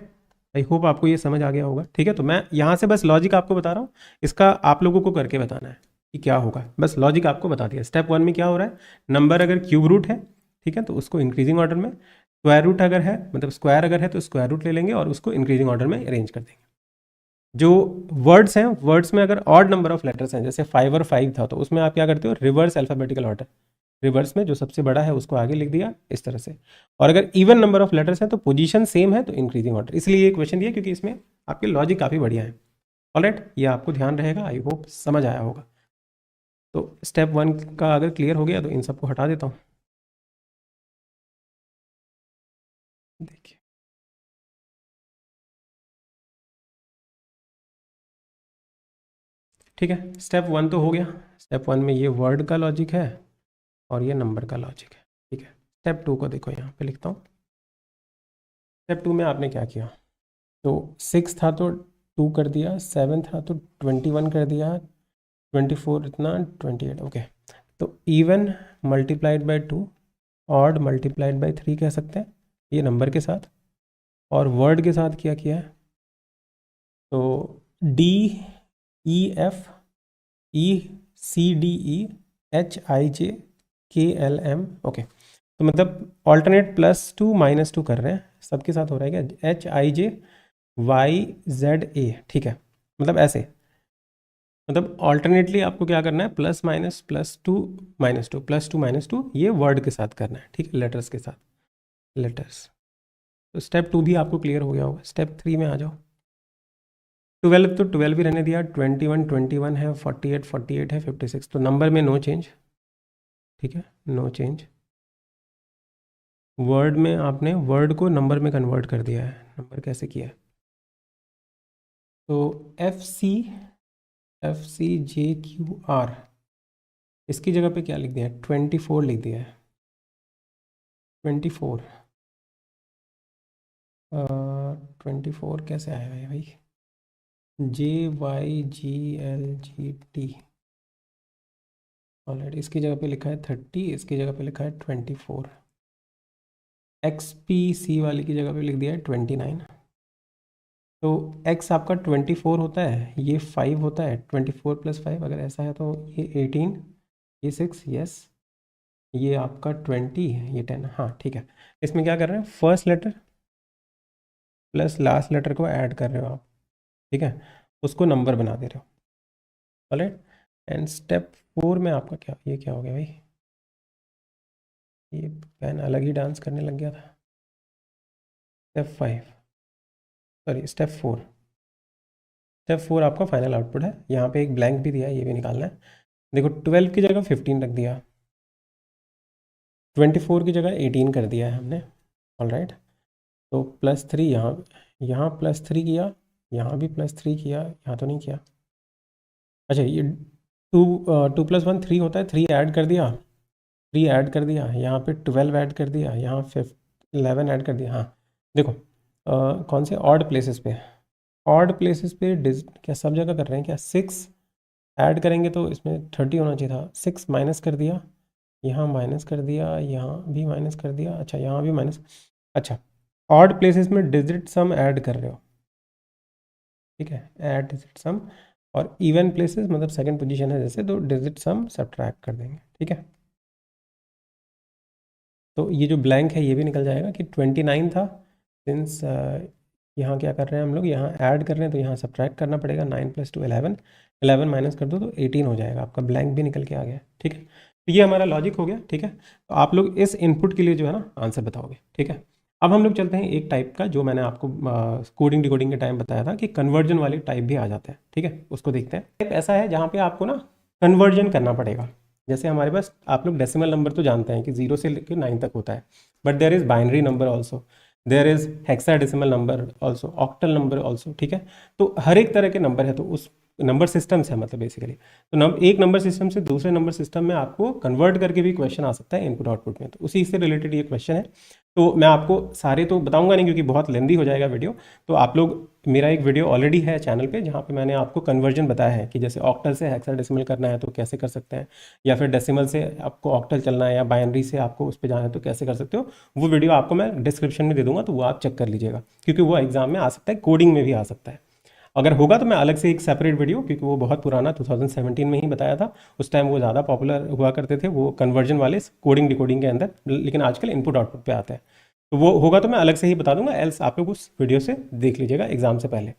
आई होप आपको ये समझ आ गया होगा, ठीक है। तो मैं यहाँ से बस लॉजिक आपको बता रहा हूँ, इसका आप लोगों को करके बताना है कि क्या होगा, बस लॉजिक आपको बता दिया। स्टेप 1 में क्या हो रहा है, नंबर अगर क्यूब रूट है, ठीक है, तो उसको इंक्रीजिंग ऑर्डर में, स्क्वायर रूट अगर है, मतलब स्क्वायर अगर है तो स्क्वायर रूट ले लेंगे और उसको इंक्रीजिंग ऑर्डर में अरेंज कर देंगे। जो वर्ड्स हैं, वर्ड्स में अगर ऑड नंबर ऑफ लेटर्स हैं, जैसे 5 और 5 था, तो उसमें आप क्या करते हो, रिवर्स अल्फाबेटिकल ऑर्डर, रिवर्स में जो सबसे बड़ा है उसको आगे लिख दिया इस तरह से। और अगर इवन नंबर ऑफ लेटर्स हैं तो पोजीशन सेम है तो इंक्रीजिंग ऑर्डर, इसलिए ये क्वेश्चन दिया क्योंकि इसमें आपके लॉजिक काफ़ी बढ़िया है। ऑलराइट, ये आपको ध्यान रहेगा, आई होप समझ आया होगा। तो स्टेप 1 का अगर क्लियर हो गया तो इन सबको हटा देता हूँ। देखिए, ठीक है, स्टेप 1 तो हो गया। स्टेप 1 में ये वर्ड का लॉजिक है और ये नंबर का लॉजिक है, ठीक है। स्टेप 2 को देखो, यहाँ पे लिखता हूँ। स्टेप 2 में आपने क्या किया, तो 6 था तो 2 कर दिया, 7 था तो 21 कर दिया, 24 इतना 28, ओके। तो even multiplied by 2, odd multiplied by 3 कह सकते हैं ये नंबर के साथ, और वर्ड के साथ क्या किया है, तो D E F E C D E H I J K L M, okay. तो मतलब ऑल्टरनेट +2 -2 कर रहे हैं, सबके साथ हो रहा है क्या, H I J Y Z A, ठीक है, मतलब ऐसे, मतलब ऑल्टरनेटली आपको क्या करना है, प्लस माइनस +2 -2 +2 -2, ये वर्ड के साथ करना है, ठीक है, लेटर्स के साथ, लेटर्स। तो स्टेप 2 भी आपको क्लियर हो गया होगा। स्टेप 3 में आ जाओ। 12 तो 12 भी रहने दिया, 21 21 है, 48 48 है, 56, तो नंबर में नो चेंज, ठीक है, नो चेंज। वर्ड में आपने वर्ड को नंबर में कन्वर्ट कर दिया है, नंबर कैसे किया है, तो FCJQR, इसकी जगह पे क्या लिख दिया है, 24 लिख दिया है, 24। 24 कैसे आया है भाई, JYGLGT, ऑलरेडी इसकी जगह पे लिखा है 30, इसकी जगह पे लिखा है 24, XPC वाली की जगह पे लिख दिया है 29। तो x आपका 24 होता है, ये 5 होता है, 24 + 5 अगर ऐसा है तो ये 18, ये 6, यस, ये आपका 20, ये 10, हाँ ठीक है। इसमें क्या कर रहे हैं, first letter plus last letter को ऐड कर रहे हो आप, ठीक है, उसको नंबर बना दे रहे हो। ऑलराइट, एंड स्टेप 4 में आपका क्या, ये क्या हो गया भाई, ये पेन अलग ही डांस करने लग गया था। स्टेप 5, सॉरी स्टेप 4, स्टेप 4 आपका फाइनल आउटपुट है। यहाँ पे एक ब्लैंक भी दिया है, ये भी निकालना है। देखो 12 की जगह 15 रख दिया, 24 की जगह 18 कर दिया है हमने। ऑलराइट, तो +3 यहाँ, यहाँ +3 किया, यहाँ भी +3 किया, यहाँ तो नहीं किया, अच्छा ये 2 2 + 1 3 होता है, 3 ऐड कर दिया, 3 ऐड कर दिया, यहाँ पे 12 ऐड कर दिया, यहाँ 11 ऐड कर दिया। हाँ देखो कौन से ऑड प्लेसेस पे, ऑड प्लेसेस पे क्या सब जगह कर रहे हैं क्या, 6 ऐड करेंगे तो इसमें 30 होना चाहिए था, 6 माइनस कर दिया, यहाँ माइनस कर दिया, यहाँ भी माइनस कर दिया, अच्छा यहाँ भी माइनस, अच्छा ऑड प्लेसेस में डिजिट सम ऐड कर रहे हो, ठीक है, ऐड डिजिट सम, और इवन प्लेसेस मतलब सेकंड पोजीशन है जैसे, तो डिजिट सम सब्ट्रैक्ट कर देंगे, ठीक है। तो ये जो ब्लैंक है ये भी निकल जाएगा कि 29 था, सिंस यहाँ क्या कर रहे हैं हम लोग, यहाँ ऐड कर रहे हैं तो यहाँ सब्ट्रैक्ट करना पड़ेगा, 9 + 2 11, 11 माइनस कर दो तो 18 हो जाएगा, आपका ब्लैंक भी निकल के आ गया, ठीक है। तो ये हमारा लॉजिक हो गया, ठीक है। तो आप लोग इस इनपुट के लिए जो है ना आंसर बताओगे, ठीक है। अब हम लोग चलते हैं एक टाइप का, जो मैंने आपको कोडिंग डिकोडिंग के टाइम बताया था कि कन्वर्जन वाले टाइप भी आ जाते हैं, ठीक है, उसको देखते हैं। टाइप ऐसा है जहाँ पे आपको ना कन्वर्जन करना पड़ेगा। जैसे हमारे पास आप लोग डेसिमल नंबर तो जानते हैं कि 0 से लेकर 9 तक होता है, but there is binary number also, there is hexadecimal number also, octal number also, ठीक है। तो हर एक तरह के नंबर है, तो उस नंबर सिस्टम्स है मतलब बेसिकली, तो एक नंबर सिस्टम से दूसरे नंबर सिस्टम में आपको कन्वर्ट करके भी क्वेश्चन आ सकता है इनपुट आउटपुट में, तो उसी से रिलेटेड ये क्वेश्चन है। तो मैं आपको सारे तो बताऊंगा नहीं क्योंकि बहुत लेंदी हो जाएगा वीडियो। तो आप लोग, मेरा एक वीडियो ऑलरेडी है चैनल पे जहाँ पे मैंने आपको कन्वर्जन बताया है कि जैसे ऑक्टल से हेक्साडेसिमल करना है तो कैसे कर सकते हैं, या फिर डेसिमल से आपको ऑक्टल चलना है, या बाइनरी से आपको उस पर जाना है तो कैसे कर सकते हो। वो वीडियो आपको मैं डिस्क्रिप्शन में दे दूंगा, तो वो आप चेक कर लीजिएगा, क्योंकि वो एग्जाम में आ सकता है, कोडिंग में भी आ सकता है। अगर होगा तो मैं अलग से एक सेपरेट वीडियो, क्योंकि वो बहुत पुराना 2017 में ही बताया था, उस टाइम वो ज़्यादा पॉपुलर हुआ करते थे वो कन्वर्जन वाले कोडिंग डिकोडिंग के अंदर, लेकिन आजकल इनपुट आउटपुट पे आते हैं। तो वो होगा तो मैं अलग से ही बता दूंगा, एल्स आप लोग उस वीडियो से देख लीजिएगा एग्जाम से पहले।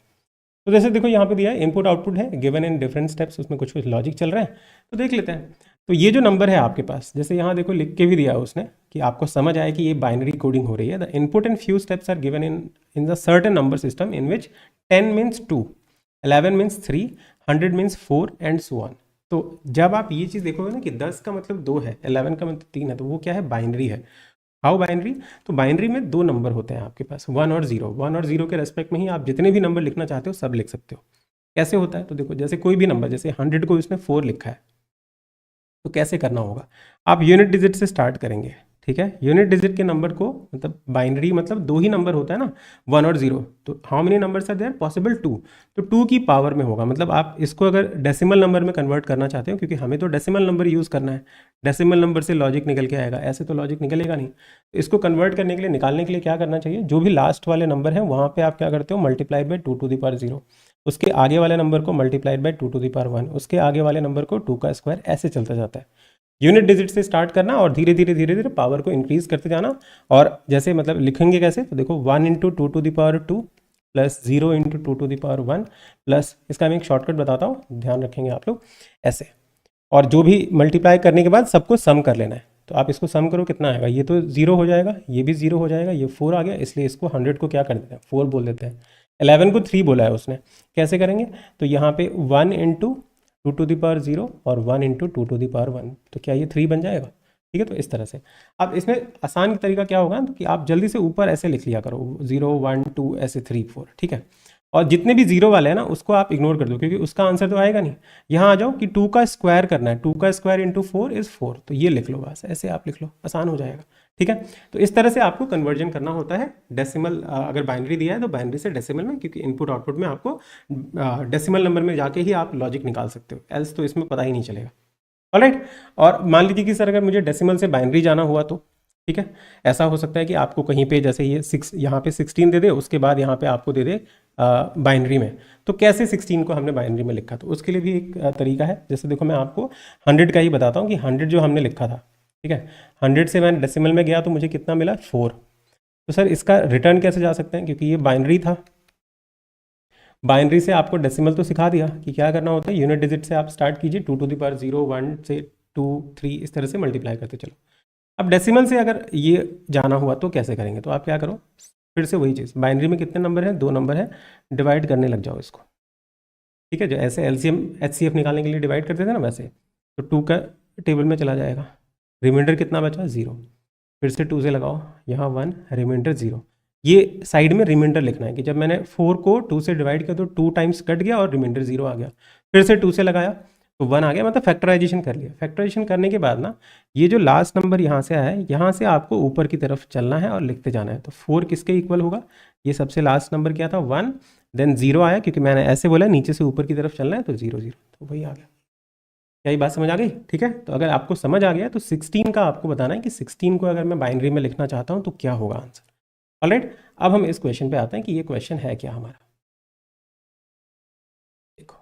तो जैसे देखो यहाँ पे दिया है इनपुट आउटपुट है गिवन इन डिफरेंट स्टेप्स, उसमें कुछ कुछ लॉजिक चल रहा है, तो देख लेते हैं। तो ये जो नंबर है आपके पास, जैसे यहाँ देखो लिख के भी दिया है उसने कि आपको समझ आए कि ये बाइनरी कोडिंग हो रही है। The input and few steps are given in the certain number system in which 10 means 2, 11 means 3, 100 means 4 and so on. तो जब आप ये चीज़ देखोगे ना कि 10 का मतलब 2 है, 11 का मतलब 3 है, तो वो क्या है, बाइनरी है। How binary? तो बाइनरी में दो नंबर होते हैं आपके पास, 1 और 0। 1 और 0 के रेस्पेक्ट में ही आप जितने भी नंबर लिखना चाहते हो सब लिख सकते हो। कैसे होता है? तो देखो जैसे कोई भी नंबर, जैसे 100 को इसने 4 लिखा है, तो कैसे करना होगा, आप यूनिट डिजिट से स्टार्ट करेंगे। ठीक है, यूनिट डिजिट के नंबर को, मतलब बाइनरी मतलब दो ही नंबर होता है ना, 1 और 0। तो how many numbers are there? Possible 2। तो 2 की पावर में होगा, मतलब आप इसको अगर डेसिमल नंबर में कन्वर्ट करना चाहते हो, क्योंकि हमें तो डेसिमल नंबर यूज़ करना है, डेसिमल नंबर से लॉजिक निकल के आएगा, ऐसे तो लॉजिक निकलेगा नहीं। तो इसको कन्वर्ट करने के लिए, निकालने के लिए क्या करना चाहिए, जो भी लास्ट वाले नंबर है वहाँ पर आप क्या करते हो, multiply by 2 to the power 0, उसके आगे वाले नंबर को multiplied by 2 to the power 1, उसके आगे वाले नंबर को 2 का स्क्वायर, ऐसे चलता जाता है। यूनिट डिजिट से स्टार्ट करना और धीरे धीरे धीरे धीरे पावर को इंक्रीज करते जाना। और जैसे मतलब लिखेंगे कैसे, तो देखो 1 into 2 to the power 2 plus 0 into 2 to the power 1 plus, इसका मैं एक शॉर्टकट बताता हूँ, ध्यान रखेंगे आप लोग ऐसे। और जो भी मल्टीप्लाई करने के बाद सबको सम कर लेना है। तो आप इसको सम करो, कितना आएगा, ये तो 0 हो जाएगा, ये भी 0 हो जाएगा, ये 4 आ गया, इसलिए इसको 100 को क्या कर देते हैं, 4 बोल देते हैं। 11 को 3 बोला है उसने, कैसे करेंगे, तो यहाँ पे 1 इंटू 2 टू द पावर 0 और 1 इंटू 2 टू द पावर 1, तो क्या ये 3 बन जाएगा। ठीक है, तो इस तरह से। अब इसमें आसान तरीका क्या होगा, तो कि आप जल्दी से ऊपर ऐसे लिख लिया करो, 0 1 2 ऐसे 3 4, ठीक है। और जितने भी जीरो वाले हैं ना उसको आप इग्नोर कर दो, क्योंकि उसका आंसर तो आएगा नहीं। यहाँ आ जाओ कि 2 का स्क्वायर करना है, 2 का स्क्वायर इंटू 4 इज 4, तो ये लिख लो, बस ऐसे आप लिख लो, आसान हो जाएगा। ठीक है, तो इस तरह से आपको कन्वर्जन करना होता है डेसिमल, अगर बाइनरी दिया है तो बाइनरी से डेसिमल में, क्योंकि इनपुट आउटपुट में आपको डेसिमल नंबर में जाके ही आप लॉजिक निकाल सकते हो, एल्स तो इसमें पता ही नहीं चलेगा। ऑलराइट, और मान लीजिए कि सर अगर मुझे डेसिमल से बाइनरी जाना हुआ तो, ठीक है, ऐसा हो सकता है कि आपको कहीं पे जैसे ये 6 यहाँ पे 16 दे दे, उसके बाद यहाँ पे आपको दे दे बाइनरी में, तो कैसे 16 को हमने बाइनरी में लिखा, तो उसके लिए भी एक तरीका है। जैसे देखो मैं आपको 100 का ही बताता हूँ कि 100 जो हमने लिखा था, ठीक है, 100 से मैंने डेसिमल में गया तो मुझे कितना मिला, 4। तो सर इसका रिटर्न कैसे जा सकते हैं, क्योंकि ये बाइनरी था, बाइनरी से आपको डेसिमल तो सिखा दिया कि क्या करना होता है, यूनिट डिजिट से आप स्टार्ट कीजिए, 2 टू द पावर 0 1 से 2 3 इस तरह से मल्टीप्लाई करते चलो। अब डेसिमल से अगर ये जाना हुआ तो कैसे करेंगे, तो आप क्या करो, फिर से वही चीज़, बाइनरी में कितने नंबर हैं, 2 नंबर है, डिवाइड करने लग जाओ इसको। ठीक है, जो ऐसे एलसीएम एचसीएफ निकालने के लिए डिवाइड करते थे ना वैसे, तो 2 का टेबल में चला जाएगा, रिमाइंडर कितना बचा, 0, फिर से 2 से लगाओ, यहाँ 1, रिमाइंडर 0। ये साइड में रिमाइंडर लिखना है कि जब मैंने 4 को 2 से डिवाइड किया तो 2 टाइम्स कट गया और रिमाइंडर 0 आ गया, फिर से 2 से लगाया तो 1 आ गया, मतलब फैक्टराइजेशन कर लिया। फैक्टराइजेशन करने के बाद ना, ये जो लास्ट नंबर यहाँ से आया है, यहाँ से आपको ऊपर की तरफ चलना है और लिखते जाना है। तो 4 किसके इक्वल होगा, ये सबसे लास्ट नंबर क्या था, 1, देन 0 आया, क्योंकि मैंने ऐसे बोला नीचे से ऊपर की तरफ चलना है, तो 0 0, तो वही आ गया। क्या ये बात समझ आ गई? ठीक है, तो अगर आपको समझ आ गया तो 16 का आपको बताना है कि 16 को अगर मैं बाइनरी में लिखना चाहता हूँ तो क्या होगा आंसर। ऑलराइट, अब हम इस क्वेश्चन पे आते हैं कि ये क्वेश्चन है क्या हमारा। देखो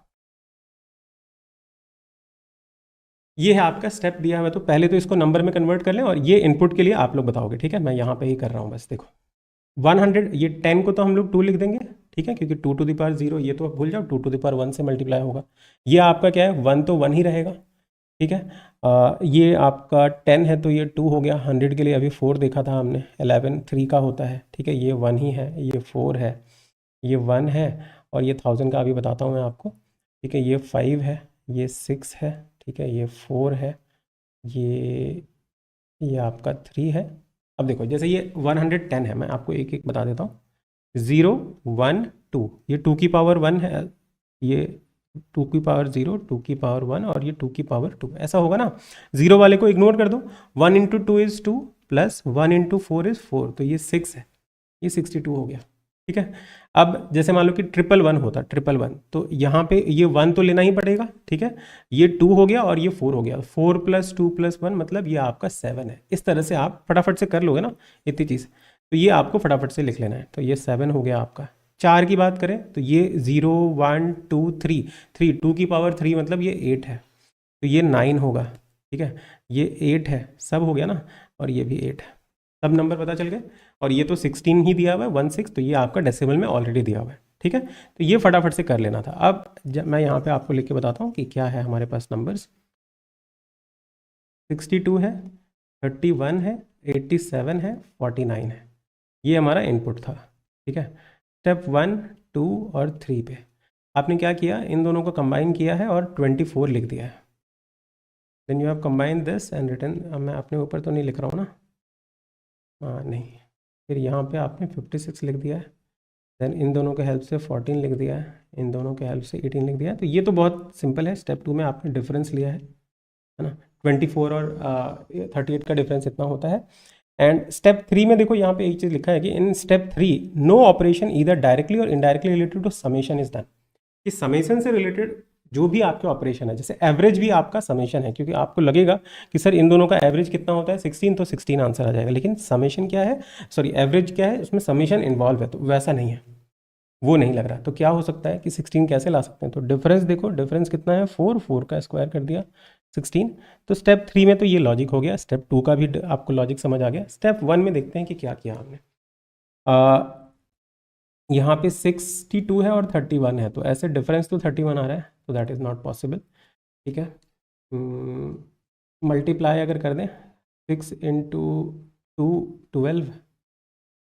ये है आपका स्टेप दिया हुआ है, तो पहले तो इसको नंबर में कन्वर्ट कर लें और ये इनपुट के लिए आप लोग बताओगे। ठीक है, मैं यहाँ पे ही कर रहा हूँ बस। देखो 100, ये 10 को तो हम लोग 2 लिख देंगे, ठीक है, क्योंकि 2 टू द पावर 0 ये तो आप भूल जाओ, 2 टू द पावर 1 से मल्टीप्लाई होगा। ये आपका क्या है, 1 तो 1 ही रहेगा। ठीक है, ये आपका 10 है तो ये 2 हो गया। 100 के लिए अभी 4 देखा था हमने, 11 3 का होता है। ठीक है, ये 1 ही है, ये 4 है, ये 1 है, और ये 1000 का अभी बताता हूँ मैं आपको। ठीक है, ये 5 है, ये 6 है, ठीक है, ये 4 है, ये आपका 3 है। अब देखो जैसे ये 110 है, मैं आपको एक एक बता देता हूँ। 0 1 2, ये 2 की पावर 1 है, ये 2 की पावर 0, 2 की पावर 1 और ये 2 की पावर 2, ऐसा होगा ना। 0 वाले को इग्नोर कर दो, 1 into 2 is 2, plus 1 into 4 is 4, तो ये 6 है, ये 62 हो गया। ठीक है, अब जैसे मान लो कि 111 होता, 111, तो यहाँ पे ये 1 तो लेना ही पड़ेगा। ठीक है, ये 2 हो गया और ये 4 हो गया, 4 + 2 + 1 मतलब ये आपका 7 है। इस तरह से आप फटाफट से कर लोगे ना इतनी चीज़, तो ये आपको फटाफट से लिख लेना है। तो ये 7 हो गया आपका। 4 की बात करें तो ये 0 1 2 3, 2 की पावर 3 मतलब ये 8 है, तो ये 9 होगा। ठीक है, ये 8 है, सब हो गया ना, और ये भी 8 है, सब नंबर पता चल गए। और ये तो 16 ही दिया हुआ है, 16, तो ये आपका डेसिमल में ऑलरेडी दिया हुआ है। ठीक है, तो ये फटाफट से कर लेना था। अब जब मैं यहाँ पे आपको लिख के बताता हूँ कि क्या है हमारे पास नंबर्स। 62 है, 31 है, 87 है, 49 है, ये हमारा इनपुट था। ठीक है, स्टेप 1 2 और 3 पे आपने क्या किया, इन दोनों को कंबाइन किया है और 24 लिख दिया है। Then you have combine this and written, अब मैं अपने ऊपर तो नहीं लिख रहा हूँ ना, हाँ नहीं, फिर यहाँ पे आपने 56 लिख दिया है। देन इन दोनों के हेल्प से 14 लिख दिया है, इन दोनों के हेल्प से 18 लिख दिया है। तो ये तो बहुत सिंपल है। स्टेप 2 में आपने डिफरेंस लिया है ना, 24 और 38 का डिफरेंस इतना होता है। एंड स्टेप 3 में देखो यहाँ पे एक चीज़ लिखा है कि in step 3 no operation either directly or indirectly related to summation is done. कि समेशन से रिलेटेड जो भी आपके ऑपरेशन है, जैसे एवरेज भी आपका समेशन है, क्योंकि आपको लगेगा कि सर इन दोनों का एवरेज कितना होता है 16, तो 16 आंसर आ जाएगा। लेकिन समेशन क्या है, सॉरी एवरेज क्या है, उसमें समेशन इन्वॉल्व है, तो वैसा नहीं है, वो नहीं लग रहा। तो क्या हो सकता है कि 16 कैसे ला सकते हैं, तो डिफरेंस देखो, डिफरेंस कितना है 4, 4 का स्क्वायर कर दिया 16। तो स्टेप 3 में तो ये लॉजिक हो गया, स्टेप 2 का भी आपको लॉजिक समझ आ गया। स्टेप 1 में देखते हैं कि क्या किया हमने। यहाँ पे 62 है और 31 है, तो ऐसे डिफरेंस तो 31 आ रहा है, तो दैट इज़ नॉट पॉसिबल। ठीक है, मल्टीप्लाई अगर कर दें 6 इंटू 2 12,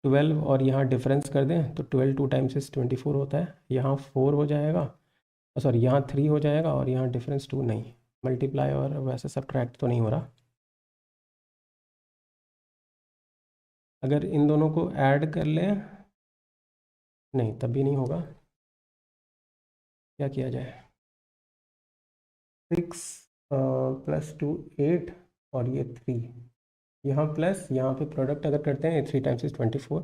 12 और यहाँ डिफरेंस कर दें तो 12 2 टाइम्स 24 होता है, यहाँ 4 हो जाएगा, सॉरी यहाँ 3 हो जाएगा, और यहाँ डिफरेंस 2 नहीं, मल्टीप्लाई और वैसे सब्ट्रैक्ट तो नहीं हो रहा। अगर इन दोनों को ऐड कर लें, नहीं तब भी नहीं होगा, क्या किया जाए, 6 + 2 8 और ये 3, यहाँ प्लस, यहाँ पे प्रोडक्ट अगर करते हैं 3 टाइम्स 24,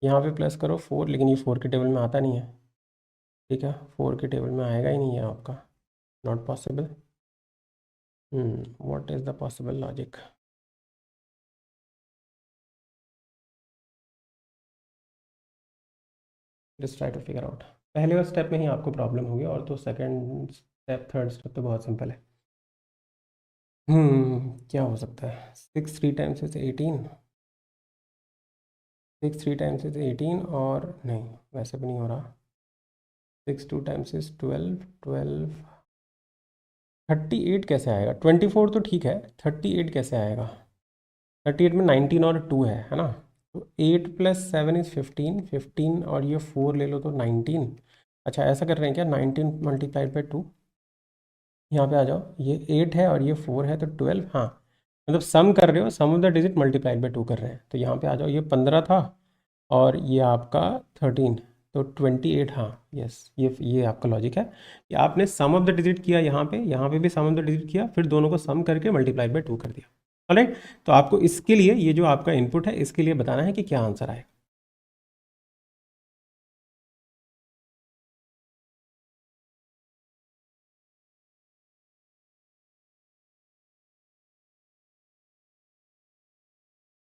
यहाँ पे प्लस करो 4, लेकिन ये 4 के टेबल में आता नहीं है। ठीक है, 4 के टेबल में आएगा ही नहीं है आपका, not possible. What is the possible logic. Just try to figure out. पहले और स्टेप में ही आपको प्रॉब्लम होगी, और तो सेकंड स्टेप थर्ड स्टेप तो बहुत सिंपल है। क्या हो सकता है, 6 3 टाइम्स 18, 6 3 टाइम्स 18, और नहीं वैसे भी नहीं हो रहा, 6 2 टाइम्स 12 12, 38 कैसे आएगा, 24 तो ठीक है, 38 कैसे आएगा, 38 में 19 और 2 है ना, तो 8 + 7 इज़ 15, 15 और ये 4 ले लो तो 19। अच्छा ऐसा कर रहे हैं क्या, 19 × 2, यहाँ पे आ जाओ, ये 8 है और ये 4 है तो 12, हाँ मतलब सम कर रहे हो, सम ऑफ द डिजिट × 2 कर रहे हैं, तो यहाँ पे आ जाओ, ये 15 था और ये आपका 13, तो 28, हाँ यस, ये आपका लॉजिक है कि आपने सम ऑफ द डिजिट किया यहाँ पे भी सम ऑफ द डिजिट किया, फिर दोनों को सम करके × 2 कर दिया। ऑलराइट, तो आपको इसके लिए ये जो आपका इनपुट है इसके लिए बताना है कि क्या आंसर आएगा।